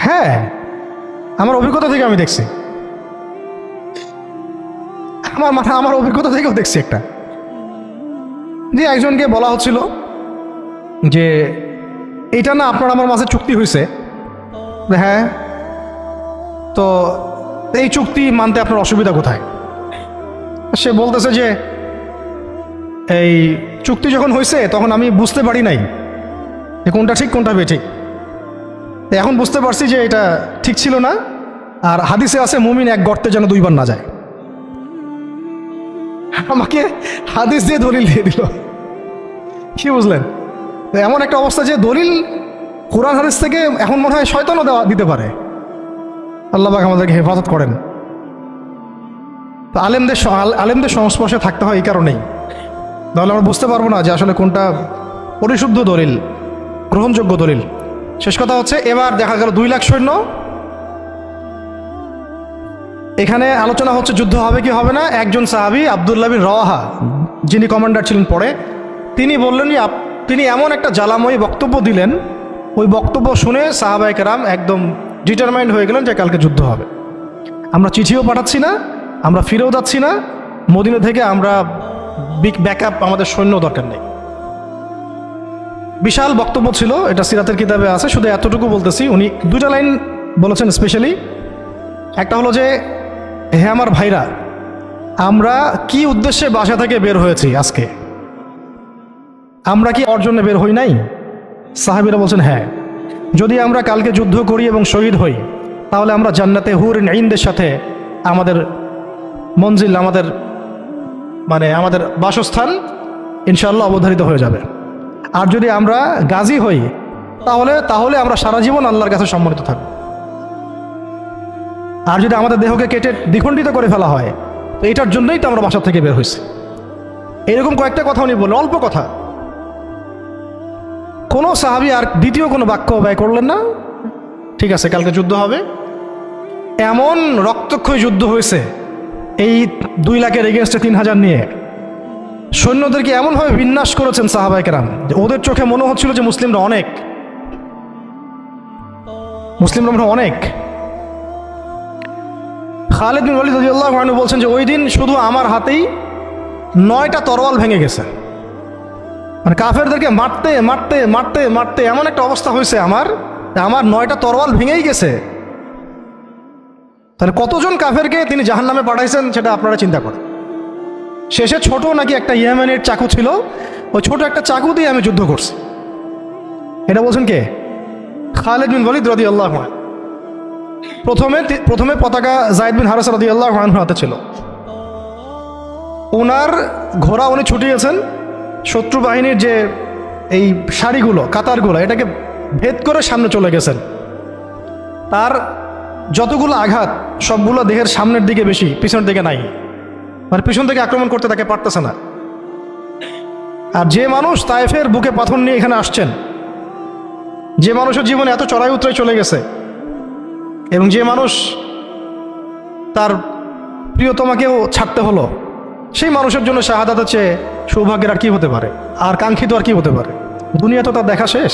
হ্যাঁ, আমার অভিজ্ঞতা থেকে আমি দেখছি, আমার অভিজ্ঞতা থেকেও দেখছি একটা, যে একজনকে বলা হচ্ছিল যে এটা না আপনার আমার মাঝে চুক্তি হয়েছে, হ্যাঁ, তো এই চুক্তি মানতে আপনার অসুবিধা কোথায়? সে বলতেছে যে এই চুক্তি যখন হয়েছে তখন আমি বুঝতে পারি নাই যে কোনটা ঠিক কোনটা বেঠিক। এখন বুঝতে পারছি যে এটা ঠিক ছিল না, আর হাদিসে আছে মুমিন 1 গর্তে যেন 2 বার না যায়। আমাকে হাদিস দিয়ে দলিল দিয়ে দিল, কি বুঝলেন? এমন একটা অবস্থা যে দলিল কোরআন হাদিস থেকে এখন মনে হয় শয়তানও দিতে পারে। আল্লাহ পাক আমাদেরকে হেফাজত করেন। তো আলেমদের সংস্পর্শে থাকতে হয় এই কারণেই, তাহলে আমরা বুঝতে পারবো না যে আসলে কোনটা পরিশুদ্ধ দলিল, গ্রহণযোগ্য দলিল। শেষ কথা হচ্ছে, এবার দেখা গেল 2 লাখ সৈন্য। এখানে আলোচনা হচ্ছে যুদ্ধ হবে কি হবে না। একজন সাহাবী আব্দুল্লাহ বিন রওয়াহা, যিনি কমান্ডার ছিলেন পরে, তিনি বললেন যে তিনি এমন একটা জ্বালাময়ী বক্তব্য দিলেন, ওই বক্তব্য শুনে সাহাবায়ে কেরাম একদম ডিটারমাইন্ড হয়ে গেলেন যে কালকে যুদ্ধ হবে। আমরা চিঠিও পাঠাচ্ছি না, আমরা ফিরেও যাচ্ছি না মদিনা থেকে, আমরা ব্যাকআপ, আমাদের সৈন্য দরকার নেই। বিশাল বক্তব্য ছিল, এটা সিরাতের কিতাবে আছে। শুধু এতটুকু বলতেছি, উনি 2টা লাইন বলেছেন স্পেশালি। একটা হলো যে, হে আমার ভাইরা, আমরা কি উদ্দেশ্যে বাসা থেকে বের হয়েছি আজকে? আমরা কি অর্জনে বের হই নাই? সাহাবীরা বলছেন হ্যাঁ। যদি আমরা কালকে যুদ্ধ করি এবং শহীদ হই, তাহলে আমরা জান্নাতে হুরিন ঈনদের সাথে আমাদের মঞ্জিল, আমাদের আমাদের বাসস্থান ইনশাআল্লাহ অবধারিত হয়ে যাবে। আর যদি আমরা গাজী হই, তাহলে আমরা সারা জীবন আল্লাহর কাছে সম্মানিত থাকব। আর যদি আমাদের দেহকে কেটে দ্বিখণ্ডিত করে ফেলা হয়, তো এটার জন্যই তো আমরা বাসা থেকে বের হয়েছি। এরকম কয়েকটা কথা উনি বললেন, অল্প কথা। কোনো সাহাবী আর দ্বিতীয় কোনো বাক্য ব্যয় করলেন না। ঠিক আছে, কালকে যুদ্ধ হবে। এমন রক্তক্ষয়ী যুদ্ধ হয়েছে, এই 2 লাখের এগেনস্টে 3000 নিয়ে সৈন্যদেরকে এমনভাবে বিন্যাস করেছেন সাহাবায়ে কেরাম যে ওদের চোখে মনে হচ্ছিল যে মুসলিমরা অনেক। খালিদ বিন ওয়ালিদ রাদিয়াল্লাহু আনহু বলছেন যে ওই দিন শুধু আমার হাতেই 9টা তরোয়াল ভেঙে গেছে। কাফেরদেরকে মারতে মারতে মারতে মারতে এমন একটা অবস্থা হয়েছে আমার 9টা তরোয়াল ভেঙেই গেছে। তাহলে কতজন কাফেরকে তিনি জাহান্নামে পাঠাইছেন সেটা আপনারা চিন্তা করেন। শেষে ছোট নাকি একটা ইয়েমেনের চাকু ছিল, ওই ছোট একটা চাকু দিয়ে আমি যুদ্ধ করছি। এটা বলছেন কে? খালিদ বিন ওয়ালিদ রাদিয়াল্লাহু আনহু। প্রথমে পতাকা যায়েদ বিন হারেসা রাদিয়াল্লাহু আনহুর হাতে ছিল। ওনার ঘোড়া উনি ছুটিয়েছেন, শত্রু বাহিনীর যে এই সারিগুলো, কাতারগুলো, এটাকে ভেদ করে সামনে চলে গেছেন। তার যতগুলো আঘাত সবগুলো দেহের সামনের দিকে বেশি, পিছনের দিকে নাই। পিছন থেকে আক্রমণ করতে তাকে পারতেছে না। আর যে মানুষ তায়েফের বুকে পাথর নিয়ে এখানে আসছেন, যে মানুষের জীবনে এত চড়াই উতরাই চলে গেছে, এবং যে মানুষ তার প্রিয়তমাকেও ছাড়তে হলো, সেই মানুষের জন্য শাহাদাতের চেয়ে সৌভাগ্যের আর কি হতে পারে, আর কাঙ্ক্ষিত আর কি হতে পারে? দুনিয়া তো তার দেখা শেষ।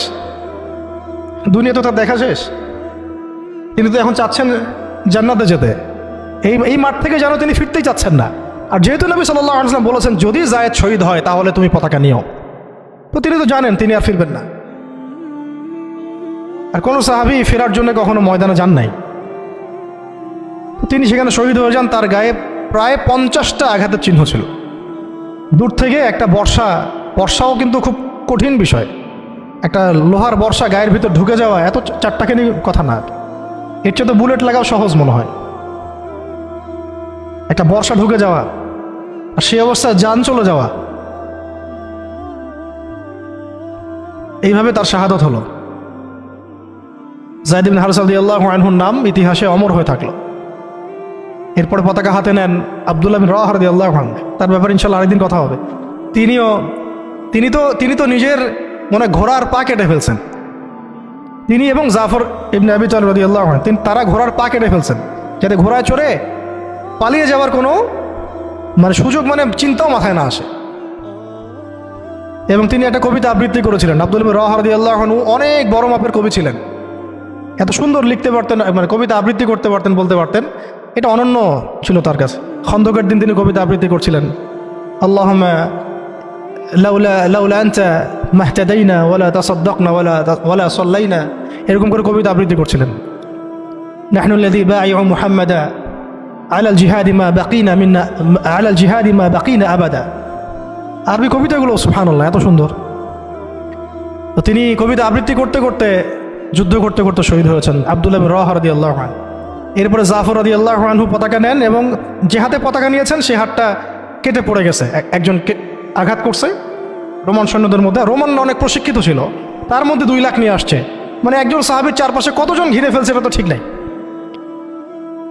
তিনি তো এখন চাচ্ছেন জান্নাতে যেতে। এই মাঠ থেকে যেন তিনি ফিরতেই চাচ্ছেন না। আর যেহেতু নবী সাল্লাল্লাহু আলাইহি ওয়াসাল্লাম বলেছেন যদি যায়েদ শহীদ হয় তাহলে তুমি পতাকা নিও, তো তিনি তো জানেন তিনি আর ফিরবেন না। আর কোনো সাহাবী ফেরার জন্য কখনো ময়দানে যান নাই। তো তিনি সেখানে শহীদ হয়ে যান। তার গায়ে প্রায় 50টা আঘাতের চিহ্ন ছিল। দূর থেকে একটা বর্ষাও কিন্তু খুব কঠিন বিষয়। একটা লোহার বর্ষা গায়ের ভিতর ঢুকে যাওয়া এত চারটাখানি কথা না, এর চেয়ে তো বুলেট লাগাও সহজ মনে হয়। একটা বর্ষা ঢুকে যাওয়া আর সেই অবস্থায় জান চলে যাওয়া, এইভাবে তার শাহাদাত হলো। যায়েদ ইবনে হারেসা রাদিয়াল্লাহু আনহুর নাম ইতিহাসে অমর হয়ে থাকলো। এরপরে পতাকা হাতে নেন আব্দুল্লাহ বিন রওয়াহা রাদিয়াল্লাহু আনহু। তার ব্যাপারে ইনশাআল্লাহ আরেকদিন কথা হবে। তিনি তো নিজের ঘোড়ার পা কেটে ফেলছেন। তিনি এবং জাফর ইবনে আবি তালিব রাদিয়াল্লাহু আনহু, তারা ঘোড়ার পা কেটে ফেলছেন যাতে ঘোড়ায় চড়ে পালিয়ে যাওয়ার কোনো সুযোগ চিন্তাও মাথায় না আসে। এবং তিনি একটা কবিতা আবৃত্তি করেছিলেন। আব্দুল্লাহ বিন রওয়াহা রাদিয়াল্লাহু আনহু অনেক বড় মাপের কবি ছিলেন। এত সুন্দর লিখতে পারতেন, কবিতা আবৃত্তি করতে পারতেন, বলতে পারতেন। এটা অনন্য ছিল তার কাছে। খন্দকের দিন তিনি কবিতা আবৃত্তি করছিলেন। আল্লাহুম্মা লাউলা আনতা মাহতাদাইনা ওয়ালা তাসাদদাকনা ওয়ালা সাল্লাইনা, এরকম করে কবিতা আবৃত্তি করছিলেন। নাহনুল্লাযী বাইউ মুহাম্মাদা আলাল জিহাদি মা বাকিনা মিন্না আলাল জিহাদি মা বাকিনা আবাদা। আরবি কবিতাগুলো সুবহানাল্লাহ এত সুন্দর। তো তিনি কবিতা আবৃত্তি করতে করতে, যুদ্ধ করতে করতে শহীদ হয়েছেন আব্দুল্লাহ বিন রওয়াহা রাদিয়াল্লাহু আনহু। এরপরে জাফর রাদিয়াল্লাহু আনহু পতাকা নেন এবং যে হাতে পতাকা নিয়েছেন সেই হাতটা কেটে পড়ে গেছে। একজন আঘাত করছে রোমান সৈন্যদের মধ্যে। রোমান অনেক প্রশিক্ষিত ছিল, তার মধ্যে 2 লাখ নিয়ে আসছে। একজন সাহাবীর চারপাশে কতজন ঘিরে ফেলছে এটা তো ঠিক নাই।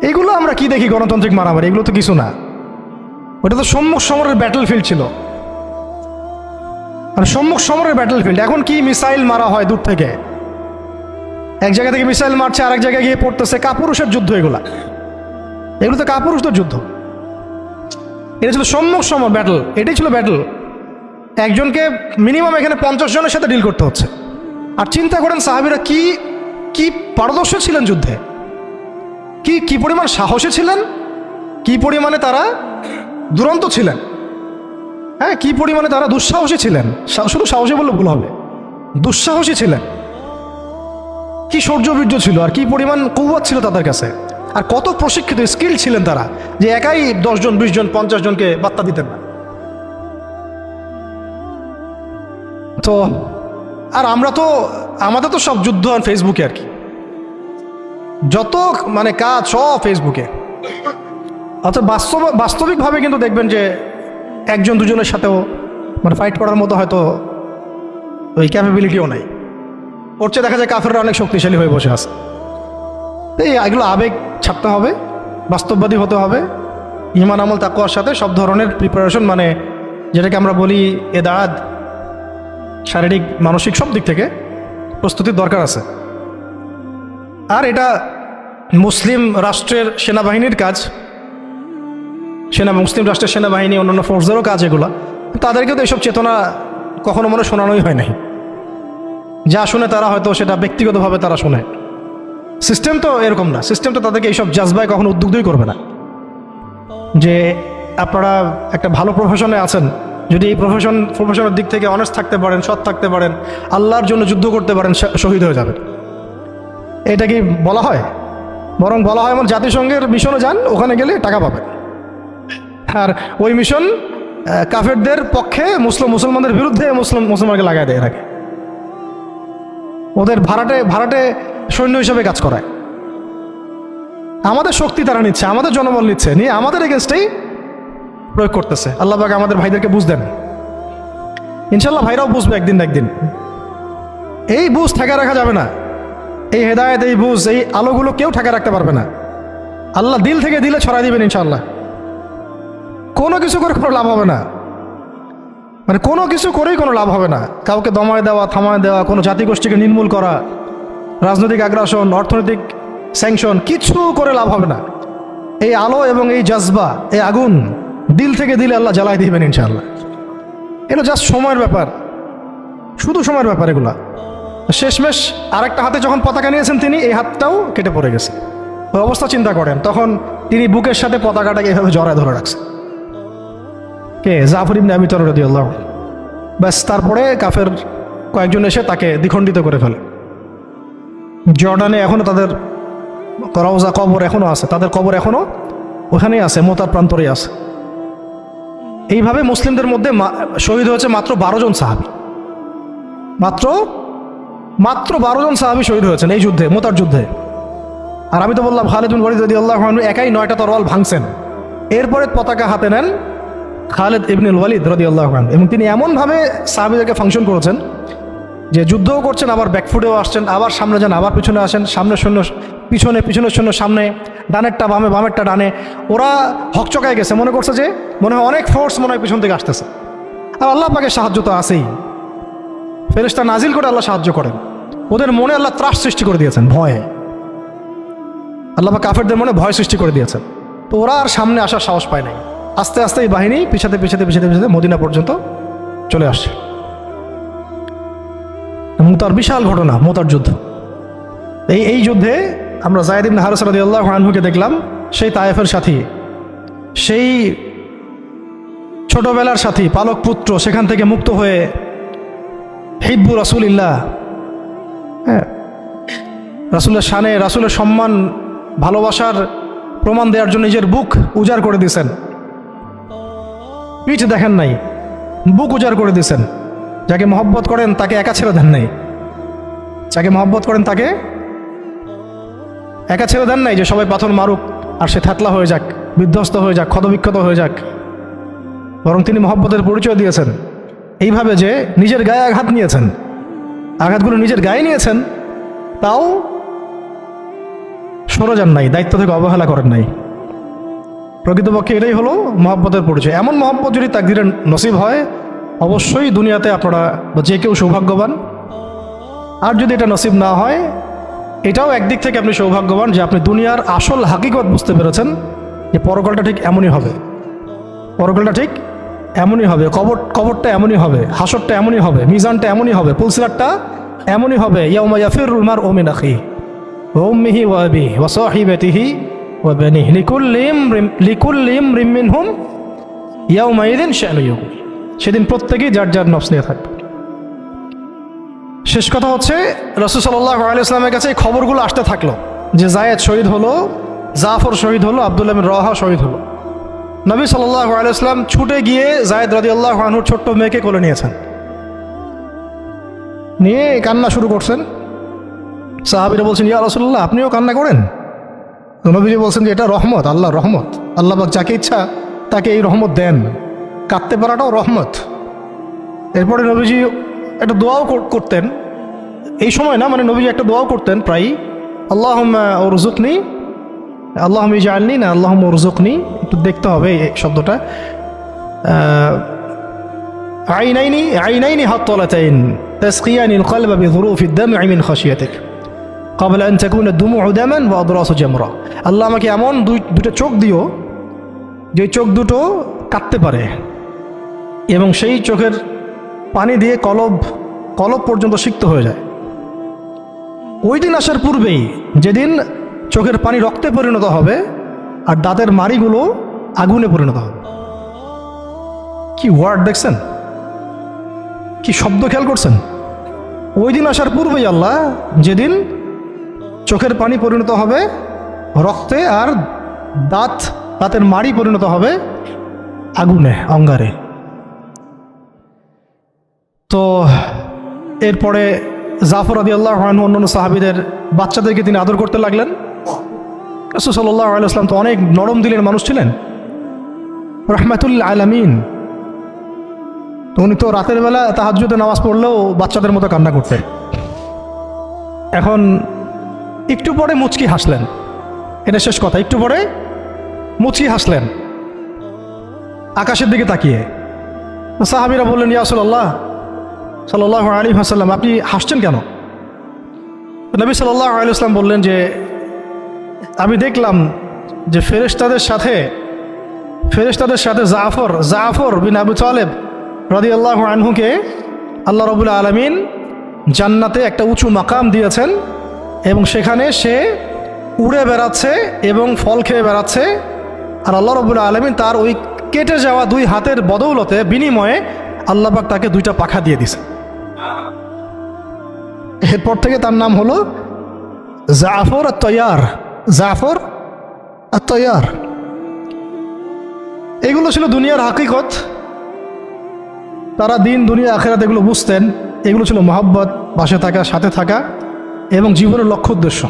এইগুলো আমরা কি দেখি, গণতান্ত্রিক মারামারি, এগুলো তো কিছু না। ওটা তো সম্মুখ সমরের ব্যাটল ফিল্ড ছিল, সম্মুখ সমরের ব্যাটল ফিল্ড। এখন কি মিসাইল মারা হয় দূর থেকে, এক জায়গা থেকে মিসাইল মারছে, আরেক জায়গায় গিয়ে পড়তেছে। কাপুরুষের যুদ্ধ এগুলো তো কাপুরুষদের যুদ্ধ। এটা ছিল সম্মুখ সমর ব্যাটল, এটাই ছিল ব্যাটল। একজনকে মিনিমাম এখানে 50 জনের সাথে ডিল করতে হচ্ছে। আর চিন্তা করেন সাহাবীরা কি কি পারদর্শী ছিলেন যুদ্ধে, কি পরিমাণ সাহসী ছিলেন, কি পরিমাণে তারা দুরন্ত ছিলেন, হ্যাঁ, কি পরিমাণে তারা দুঃসাহসী ছিলেন। শুধু সাহসী বললে ভুল হবে, দুঃসাহসী ছিলেন। কি শৌর্যবীর্য ছিল, আর কি পরিমাণ কৌয়াত ছিল তাদের কাছে, আর কত প্রশিক্ষিত স্কিল ছিলেন তারা, যে একাই 10 জন 20 জন 50 জনকে বার্তা দিতেন না। তো আর আমরা তো আমাদের তো সব যুদ্ধ আর ফেসবুকে, আর কি যত মানে কাজ সব ফেসবুকে। অর্থাৎ বাস্তবিকভাবে কিন্তু দেখবেন যে একজন দুজনের সাথেও মানে ফাইট করার মতো হয়তো ওই ক্যাপাবিলিটিও নাই। ওর চেয়ে দেখা যায় কাফেররা অনেক শক্তিশালী হয়ে বসে আছে। এই এগুলো আবেগ ছাড়তে হবে, বাস্তববাদী হতে হবে, ঈমান আমল তাকওয়ার সাথে সব ধরনের প্রিপারেশন, মানে যেটাকে আমরা বলি এদাদ, শারীরিক মানসিক সব দিক থেকে প্রস্তুতির দরকার আছে। আর এটা মুসলিম রাষ্ট্রের সেনাবাহিনীর কাজ, মুসলিম রাষ্ট্রের সেনাবাহিনী অন্যান্য ফোর্সদেরও কাজ এগুলো। তাদেরকে তো এইসব চেতনা কখনো মনে শোনানোই হয় নাই। যা শুনে তারা হয়তো সেটা ব্যক্তিগতভাবে তারা শোনে। সিস্টেম তো এরকম না, সিস্টেম তো তাদেরকে এইসব জাজবায় কখনো উদ্বুদ্ধই করবে না। যে আপনারা একটা ভালো প্রফেশনে আছেন, যদি এই প্রফেশনের দিক থেকে অনেস্ট থাকতে পারেন, সৎ থাকতে পারেন, আল্লাহর জন্য যুদ্ধ করতে পারেন, শহীদ হয়ে যাবেন। এটা কি বলা হয়? বরং বলা হয় আমার জাতিসংঘের মিশনে যান, ওখানে গেলে টাকা পাবেন। আর ওই মিশন কাফেরদের পক্ষে, মুসলমানদের বিরুদ্ধে মুসলমানকে লাগাই দেয় থাকে। ওদের ভাড়াটে সৈন্য হিসাবে কাজ করায়। আমাদের শক্তি তারা নিচ্ছে, আমাদের জনবল নিচ্ছে, নিয়ে আমাদের এগেনস্টেই প্রয়োগ করতেছে। আল্লাহ পাক আমাদের ভাইদেরকে বুঝ দেন, ইনশাল্লাহ ভাইরাও বুঝবে একদিন না একদিন। এই বুঝ ঠেকা রাখা যাবে না, এই হেদায়েত, এই বুঝ, এই আলোগুলো কেউ ঠেকা রাখতে পারবে না। আল্লাহ দিল থেকে দিলে ছড়াই দিবেন ইনশাল্লাহ। কোনো কিছু করে কোনো লাভ হবে না, মানে কোনো কিছু করেই কোনো লাভ হবে না। কাউকে দমায় দেওয়া, থামায় দেওয়া, কোনো জাতিগোষ্ঠীকে নির্মূল করা, রাজনৈতিক আগ্রাসন, অর্থনৈতিক স্যাংশন, কিছু করে লাভ হবে না। এই আলো এবং এই জজবা, এই আগুন দিল থেকে দিলে আল্লাহ জ্বালাই দিবেন ইনশাআল্লাহ। এটা জাস্ট সময়ের ব্যাপার, শুধু সময়ের ব্যাপার এগুলা। শেষমেশ আরেকটা হাতে যখন পতাকা নিয়েছেন তিনি, এই হাতটাও কেটে পড়ে গেছে। ওই অবস্থা চিন্তা করেন, তখন তিনি বুকের সাথে পতাকাটাকে এভাবে জড়ায় ধরে রাখছে। কে? জাফর ইবনে আবি তালিব রাদিয়াল্লাহু আনহু। ব্যাস, তারপরে কাফের কয়েকজন এসে তাকে দ্বিখণ্ডিত করে ফেলে। জর্ডানে এখনো তাদের রওজা, কবর এখনো আছে, তাদের কবর এখনো ওখানেই আছে, মোতার প্রান্তরেই আছে। এইভাবে মুসলিমদের মধ্যে শহীদ হয়েছে মাত্র 12 জন সাহাবী। মাত্র 12 জন সাহাবী শহীদ হয়েছেন এই যুদ্ধে, মোতার যুদ্ধে। আর আমি তো বললাম খালিদ বিন ওয়ালিদ রাদিয়াল্লাহু আনহু একাই 9টা তরোয়াল ভাঙছেন। এরপরে পতাকা হাতে নেন খালিদ ইবনুল ওয়ালিদ রাদিয়াল্লাহু আনহু, এবং তিনি এমনভাবে সাহাবীদেরকে ফাংশন করেছেন যে যুদ্ধও করছেন, আবার ব্যাকফুটেও আসছেন, আবার সামনে যান, আবার পিছনে আসেন, সামনে শূন্য পিছনে, পিছনের শূন্য সামনে, ডানেরটা বামে, বামেরটা ডানে। ওরা হকচকায় গেছে, মনে করছে যে মনে হয় অনেক ফোর্স মনে হয় পিছন থেকে আসতেছে। আর আল্লাহ পাকের সাহায্য তো আছেই, ফেরেশতা নাজিল করে আল্লাহ সাহায্য করেন। ওদের মনে আল্লাহ ত্রাস সৃষ্টি করে দিয়েছেন, ভয়ে। আল্লাহ পাক কাফেরদের মনে ভয় সৃষ্টি করে দিয়েছেন। তো ওরা আর সামনে আসার সাহস পায় নাই। আস্তে আস্তে এই বাহিনী পিছাতে মদিনা পর্যন্ত চলে আসছে। মুতার বিশাল ঘটনা, মুতার যুদ্ধ। এই যুদ্ধে আমরা যায়েদ ইবনে হারেসা রাদিয়াল্লাহু আনহুকে দেখলাম, সেই তায়েফের সাথী, সেই ছোটবেলার সাথী, পালক পুত্র, সেখান থেকে মুক্ত হয়ে হিব্বু রাসূলিল্লাহ, হ্যাঁ, রাসূলের শানে, রাসূলের সম্মান, ভালোবাসার প্রমাণ দেওয়ার জন্য নিজের বুক উজাড় করে দিয়েছেন। পিঠ দেখেন নাই, বুক উজাড় করে দিয়েছেন। যাকে মহব্বত করেন তাকে একা ছেড়ে দেন নাই, যাকে মহব্বত করেন তাকে একা ছেড়ে দেন নাই যে সবাই পাথর মারুক আর সে থাতলা হয়ে যাক, বিধ্বস্ত হয়ে যাক, ক্ষতবিক্ষত হয়ে যাক। বরং তিনি মহব্বতের পরিচয় দিয়েছেন এইভাবে যে নিজের গায়ে আঘাত নিয়েছেন, আঘাতগুলো নিজের গায়ে নিয়েছেন, তাও সরে যান নাই, দায়িত্ব থেকে অবহেলা করেন নাই। প্রকৃতপক্ষে এটাই হলো মহব্বতের পরিচয়। এমন মহব্বত যদি তাকদীরে নসিব হয়, অবশ্যই দুনিয়াতে আপনারা যে কেউ সৌভাগ্যবান। আর যদি এটা নসিব না হয়, এটাও একদিক থেকে আপনি সৌভাগ্যবান যে আপনি দুনিয়ার আসল হাকিকত বুঝতে পেরেছেন যে পরকালটা ঠিক এমনই হবে, পরকালটা ঠিক এমনই হবে, কবরটা এমনই হবে, হাসরটা এমনই হবে, মিজানটা এমনই হবে, পুলসিরাতটা এমনই হবে। ইয়াউমা ইয়াফিরুল মারউ মিন আখিহি ওয়া উম্মিহি ওয়া আবিহি ওয়া সাহিবাতিহি ওয়া বানিহি লিকুল্লি ইমরিন মিনহুম ইয়াউমাইযিন শা'নু ইউগনি। সেদিন প্রত্যেকেই যার যার নফস নিয়ে থাকবে। শেষ কথা হচ্ছে রাসূল সাল্লাল্লাহু আলাইহি ওয়াসাল্লামের কাছে এই খবরগুলো আসতে থাকলো যে যায়েদ শহীদ হলো, জাফর শহীদ হলো, আব্দুল্লাহ বিন রাওয়াহা শহীদ হলো। নবী সাল্লাল্লাহু আলাইহি ওয়াসাল্লাম ছুটে গিয়ে যায়েদ রাদিয়াল্লাহু আনহুর ছোট্ট মেয়েকে কোলে নিয়েছেন, নিয়ে কান্না শুরু করছেন। সাহাবীরা বলছেন, ইয়া রাসূলুল্লাহ, আপনিও কান্না করেন? নবীজি বলছেন যে এটা রহমত, আল্লাহর রহমত। আল্লাহ পাক যাকে ইচ্ছা তাকে এই রহমত দেন, কাঁদতে পারাটাও রহমত। এরপরে নবীজি একটা দোয়াও করতেন এই সময় না, মানে নবীজি একটা দোয়াও করতেন প্রায়, আল্লাহুম্মা উরযুকনি, আল্লাহুম্মা ইজআলনি না আল্লাহুম্মা উরযুকনি, একটু দেখতে হবে এই শব্দটা। আইনাইনি হাত্তালাতাইন তাসকিয়ানিল কলবা বিযুরুফিদ দাম'i মিন খাশিয়াতিক ক্বাবলা আন তাকুনা দুমু'ু দামান ওয়া আদরাসু জামরা। আল্লাহ আমাকে এমন দুটো চোখ দিও যে চোখ দুটো কাঁদতে পারে এবং সেই চোখের পানি দিয়ে কলব পর্যন্ত সিক্ত হয়ে যায়। ওই দিন আসার পূর্বেই, যেদিন চোখের পানি রক্তে পরিণত হবে আর দাঁতের মাড়িগুলো আগুনে পরিণত হবে। কি ওয়ার্ড দেখছেন, কি শব্দ খেয়াল করছেন? ওই দিন আসার পূর্বেই আল্লাহ, যেদিন চোখের পানি পরিণত হবে রক্তে আর দাঁতের মাড়ি পরিণত হবে আগুনে, অঙ্গারে। তো এরপরে জাফর রাদিয়াল্লাহু আনহু অন্যান্য সাহাবীদের বাচ্চাদেরকে তিনি আদর করতে লাগলেন। রাসূল সাল্লাল্লাহু আলাইহি ওয়াসাল্লাম তো অনেক নরম দিলের মানুষ ছিলেন, রাহমাতুল আলামিন। তো উনি তো রাতের বেলা তাহাজ্জুদে নামাজ পড়লেও বাচ্চাদের মতো কান্না করতেন। এখন একটু পরে মুচকি হাসলেন, এটা শেষ কথা। একটু পরে মুচকি হাসলেন আকাশের দিকে তাকিয়ে। সাহাবীরা বললেন, ইয়া রাসূলুল্লাহ সাল্লাল্লাহু আলাইহি ওয়াসাল্লাম, আপনি হাসছেন কেন? নবী সাল্লাল্লাহু আলাইহি ওয়াসাল্লাম বললেন যে আমি দেখলাম যে ফেরেশতাদের সাথে জাফর বিন আবু তালেব রাদিয়াল্লাহু আনহুকে আল্লাহ রাব্বুল আলামিন জান্নাতে একটা উঁচু মাকাম দিয়েছেন এবং সেখানে সে উড়ে বেড়াচ্ছে এবং ফল খেয়ে বেড়াচ্ছে। আর আল্লাহ রাব্বুল আলামিন তার ওই কেটে যাওয়া দুই হাতের বদৌলতে, বিনিময়ে আল্লাহ পাক তাকে দুইটা পাখা দিয়ে দিছে। এরপর থেকে তার নাম হলো জাফর আত-তাইয়ার, জাফর আত-তাইয়ার। এগুলো ছিল দুনিয়ার হাকিকত। তারা দিন দুনিয়া আখিরাত এগুলো বুঝতেন। এগুলো ছিল মহব্বত, পাশে থাকা, সাথে থাকা এবং জীবনের লক্ষ্য উদ্দেশ্য।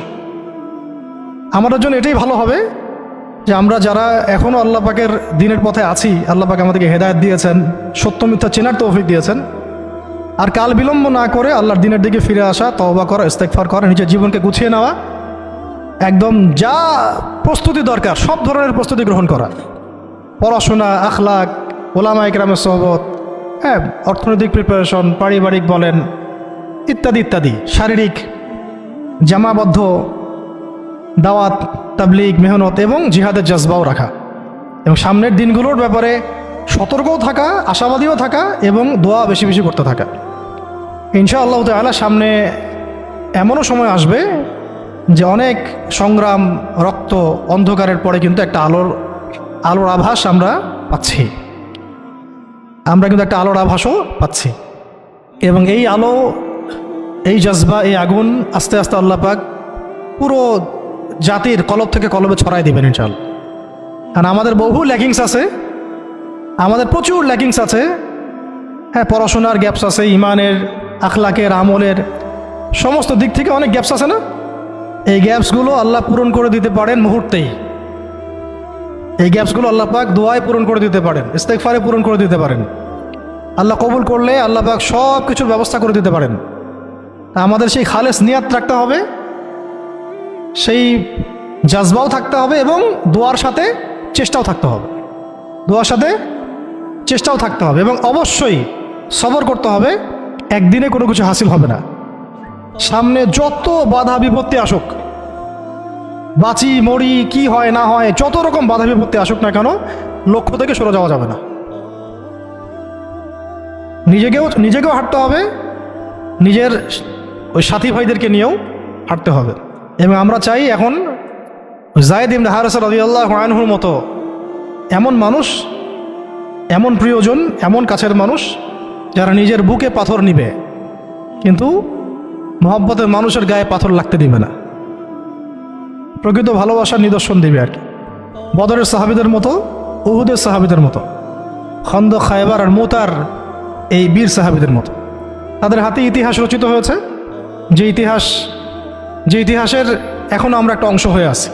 আমাদের জন্য এটাই ভালো হবে যে আমরা যারা এখনও আল্লাহ পাকের দিনের পথে আছি, আল্লাহ পাক আমাদেরকে হেদায়েত দিয়েছেন, সত্য মিথ্যা চেনার তৌফিক দিয়েছেন। আর কাল বিলম্ব না করে আল্লাহর দিনের দিকে ফিরে আসা, তওবা করা, ইস্তেগফার করা, নিজের জীবনকে গুছিয়ে নেওয়া, একদম যা প্রস্তুতি দরকার সব ধরনের প্রস্তুতি গ্রহণ করা, পড়াশোনা, আখলাক, ওলামায়ে কেরামের সোহবত, হ্যাঁ, অর্থনৈতিক প্রিপারেশন, পারিবারিক বলেন, ইত্যাদি ইত্যাদি, শারীরিক জামাবদ্ধ দাওয়াত, তাবলীগ, মেহনত এবং জিহাদের জজবাও রাখা, এবং সামনের দিনগুলোর ব্যাপারে সতর্কও থাকা, আশাবাদীও থাকা এবং দোয়া বেশি বেশি করতে থাকা। ইনশাআল্লাহ তাআলা সামনে এমনও সময় আসবে যে অনেক সংগ্রাম, রক্ত, অন্ধকারের পরে কিন্তু একটা আলোর আভাস আমরা পাচ্ছি। আমরা কিন্তু একটা আলোর আভাসও পাচ্ছি এবং এই আলো, এই জজবা, এই আগুন আস্তে আস্তে আল্লাহ পাক পুরো জাতির কলব থেকে কলবে ছড়াই দেবেন ইনশাআল্লাহ। কারণ আমাদের বহু ল্যাকিংস আছে, আমাদের প্রচুর ল্যাকিংস আছে। হ্যাঁ, পড়াশোনার গ্যাপস আছে, ইমানের, আখলাকের, আমলের সমস্ত দিক থেকে অনেক গ্যাপস আছে না? এই গ্যাপসগুলো আল্লাহ পূরণ করে দিতে পারেন মুহূর্তেই। এই গ্যাপসগুলো আল্লাহ পাক দোয়ায় পূরণ করে দিতে পারেন, ইস্তেগফারে পূরণ করে দিতে পারেন। আল্লাহ কবুল করলে আল্লাহ পাক সব কিছুর ব্যবস্থা করে দিতে পারেন। আমাদের সেই খালেস নিয়াত রাখতে হবে, সেই জাজবাও থাকতে হবে এবং দোয়ার সাথে চেষ্টাও থাকতে হবে, দোয়ার সাথে চেষ্টাও থাকতে হবে এবং অবশ্যই সবর করতে হবে। একদিনে কোনো কিছু হাসিল হবে না, সামনে যত বাধা বিপত্তি আসুক, বাঁচি মরি কি হয় না হয়, যত রকম বাধা বিপত্তি আসুক না কেন, লক্ষ্য থেকে সরে যাওয়া যাবে না। নিজেকেও হাঁটতে হবে, নিজের ওই সাথী ভাইদেরকে নিয়েও হাঁটতে হবে। এবং আমরা চাই এখন যায়েদ ইবনে হারেসা রাদিয়াল্লাহু আনহুর মতো এমন মানুষ, এমন প্রিয়জন, এমন কাছের মানুষ যারা নিজের বুকে পাথর নিবে কিন্তু মহব্বতের মানুষের গায়ে পাথর লাগতে দিবে না, প্রকৃত ভালোবাসার নিদর্শন দিবে আর কি। বদরের সাহাবীদের মতো, উহুদের সাহাবীদের মতো, খন্দক, খায়বার আর মুতার এই বীর সাহাবীদের মতো। তাদের হাতে ইতিহাস রচিত হয়েছে, যে ইতিহাসের এখনও আমরা একটা অংশ হয়ে আছি,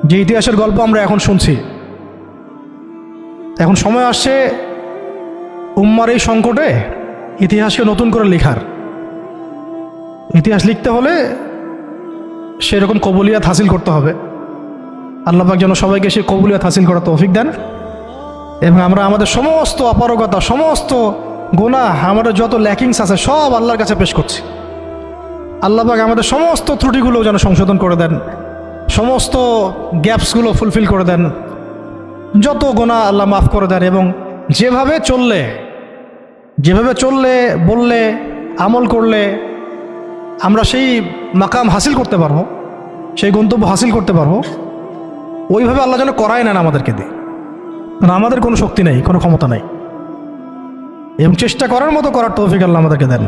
যে ইতিহাসের গল্প আমরা এখন শুনছি। এখন সময় আসছে উম্মার এই সংকটে ইতিহাসকে নতুন করে লেখার। ইতিহাস লিখতে হলে সেরকম কবুলিয়াত হাসিল করতে হবে। আল্লাহ পাক যেন সবাইকে সেই কবুলিয়াত হাসিল করার তৌফিক দেন। এবং আমরা আমাদের সমস্ত অপারগতা, সমস্ত গুনাহ, আমাদের যত ল্যাকিংস আছে সব আল্লাহর কাছে পেশ করছি। আল্লাহ পাক আমাদের সমস্ত ত্রুটিগুলো যেন সংশোধন করে দেন, সমস্ত গ্যাপসগুলো ফুলফিল করে দেন, যত গুনাহ আল্লাহ মাফ করে দেন। এবং যেভাবে চললে বললে আমল করলে আমরা সেই মাকাম হাসিল করতে পারবো, সেই গন্তব্য হাসিল করতে পারবো, ওইভাবে আল্লাহ যেন করায় নেন আমাদেরকে দিয়ে। কারণ আমাদের কোনো শক্তি নেই, কোনো ক্ষমতা নেই, এবং চেষ্টা করার মতো করার তৌফিক আল্লাহ আমাদেরকে দেন।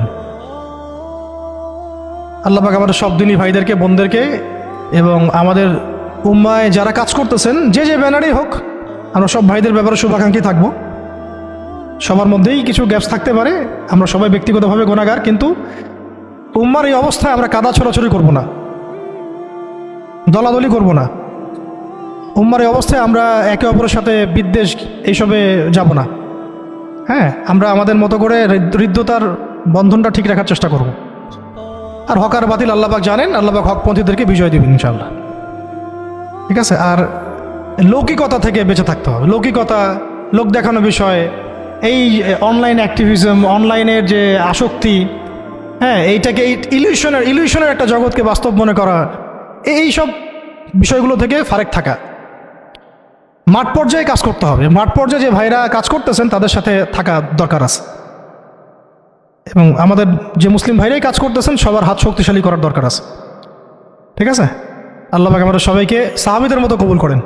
আল্লাহ পাক আমাদের সব দিনী ভাইদেরকে, বোনদেরকে এবং আমাদের উম্মায় যারা কাজ করতেছেন যে ব্যানারেই হোক, আমরা সব ভাইদের ব্যাপারে শুভাকাঙ্ক্ষী থাকবো। সবার মধ্যেই কিছু গ্যাপস থাকতে পারে, আমরা সবাই ব্যক্তিগতভাবে গুনাহগার, কিন্তু উম্মার এই অবস্থায় আমরা কাদা ছড়াছড়ি করব না, দলাদলি করব না। উম্মার এই অবস্থায় আমরা একে অপরের সাথে বিদ্বেষ এইসবে যাব না। হ্যাঁ, আমরা আমাদের মতো করে হৃদ্যতার বন্ধনটা ঠিক রাখার চেষ্টা করব। আর হক আর বাতিল আল্লাহ পাক জানেন, আল্লাহ পাক হকপন্থীদেরকে বিজয় দিবেন ইনশাআল্লাহ। ঠিক আছে? আর লৌকিকতা থেকে বেঁচে থাকতে হবে। লৌকিকতা, লোক দেখানো বিষয়, এই অনলাইন অ্যাক্টিভিজম, অনলাইনের যে আসক্তি, হ্যাঁ, এইটাকে এই ইলিউশনের একটা জগৎকে বাস্তব মনে করা, এই সব বিষয়গুলো থেকে ফারেক থাকা। মাঠ পর্যায়ে কাজ করতে হবে। মাঠ পর্যায়ে যে ভাইরা কাজ করতেছেন তাদের সাথে থাকা দরকার আছে, এবং আমাদের যে মুসলিম ভাইরাই কাজ করতেছেন সবার হাত শক্তিশালী করার দরকার আছে। ঠিক আছে? আল্লাহ পাক আমাদের সবাইকে সাহাবীদের মতো কবুল করেন।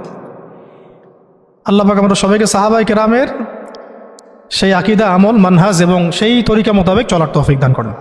আল্লাহ পাক আমাদের সবাইকে সাহাবায়ে কেরামের সেই আকীদা, আমল, মানহাজ এবং সেই তরিকা মোতাবেক চলার তৌফিক দান করেন।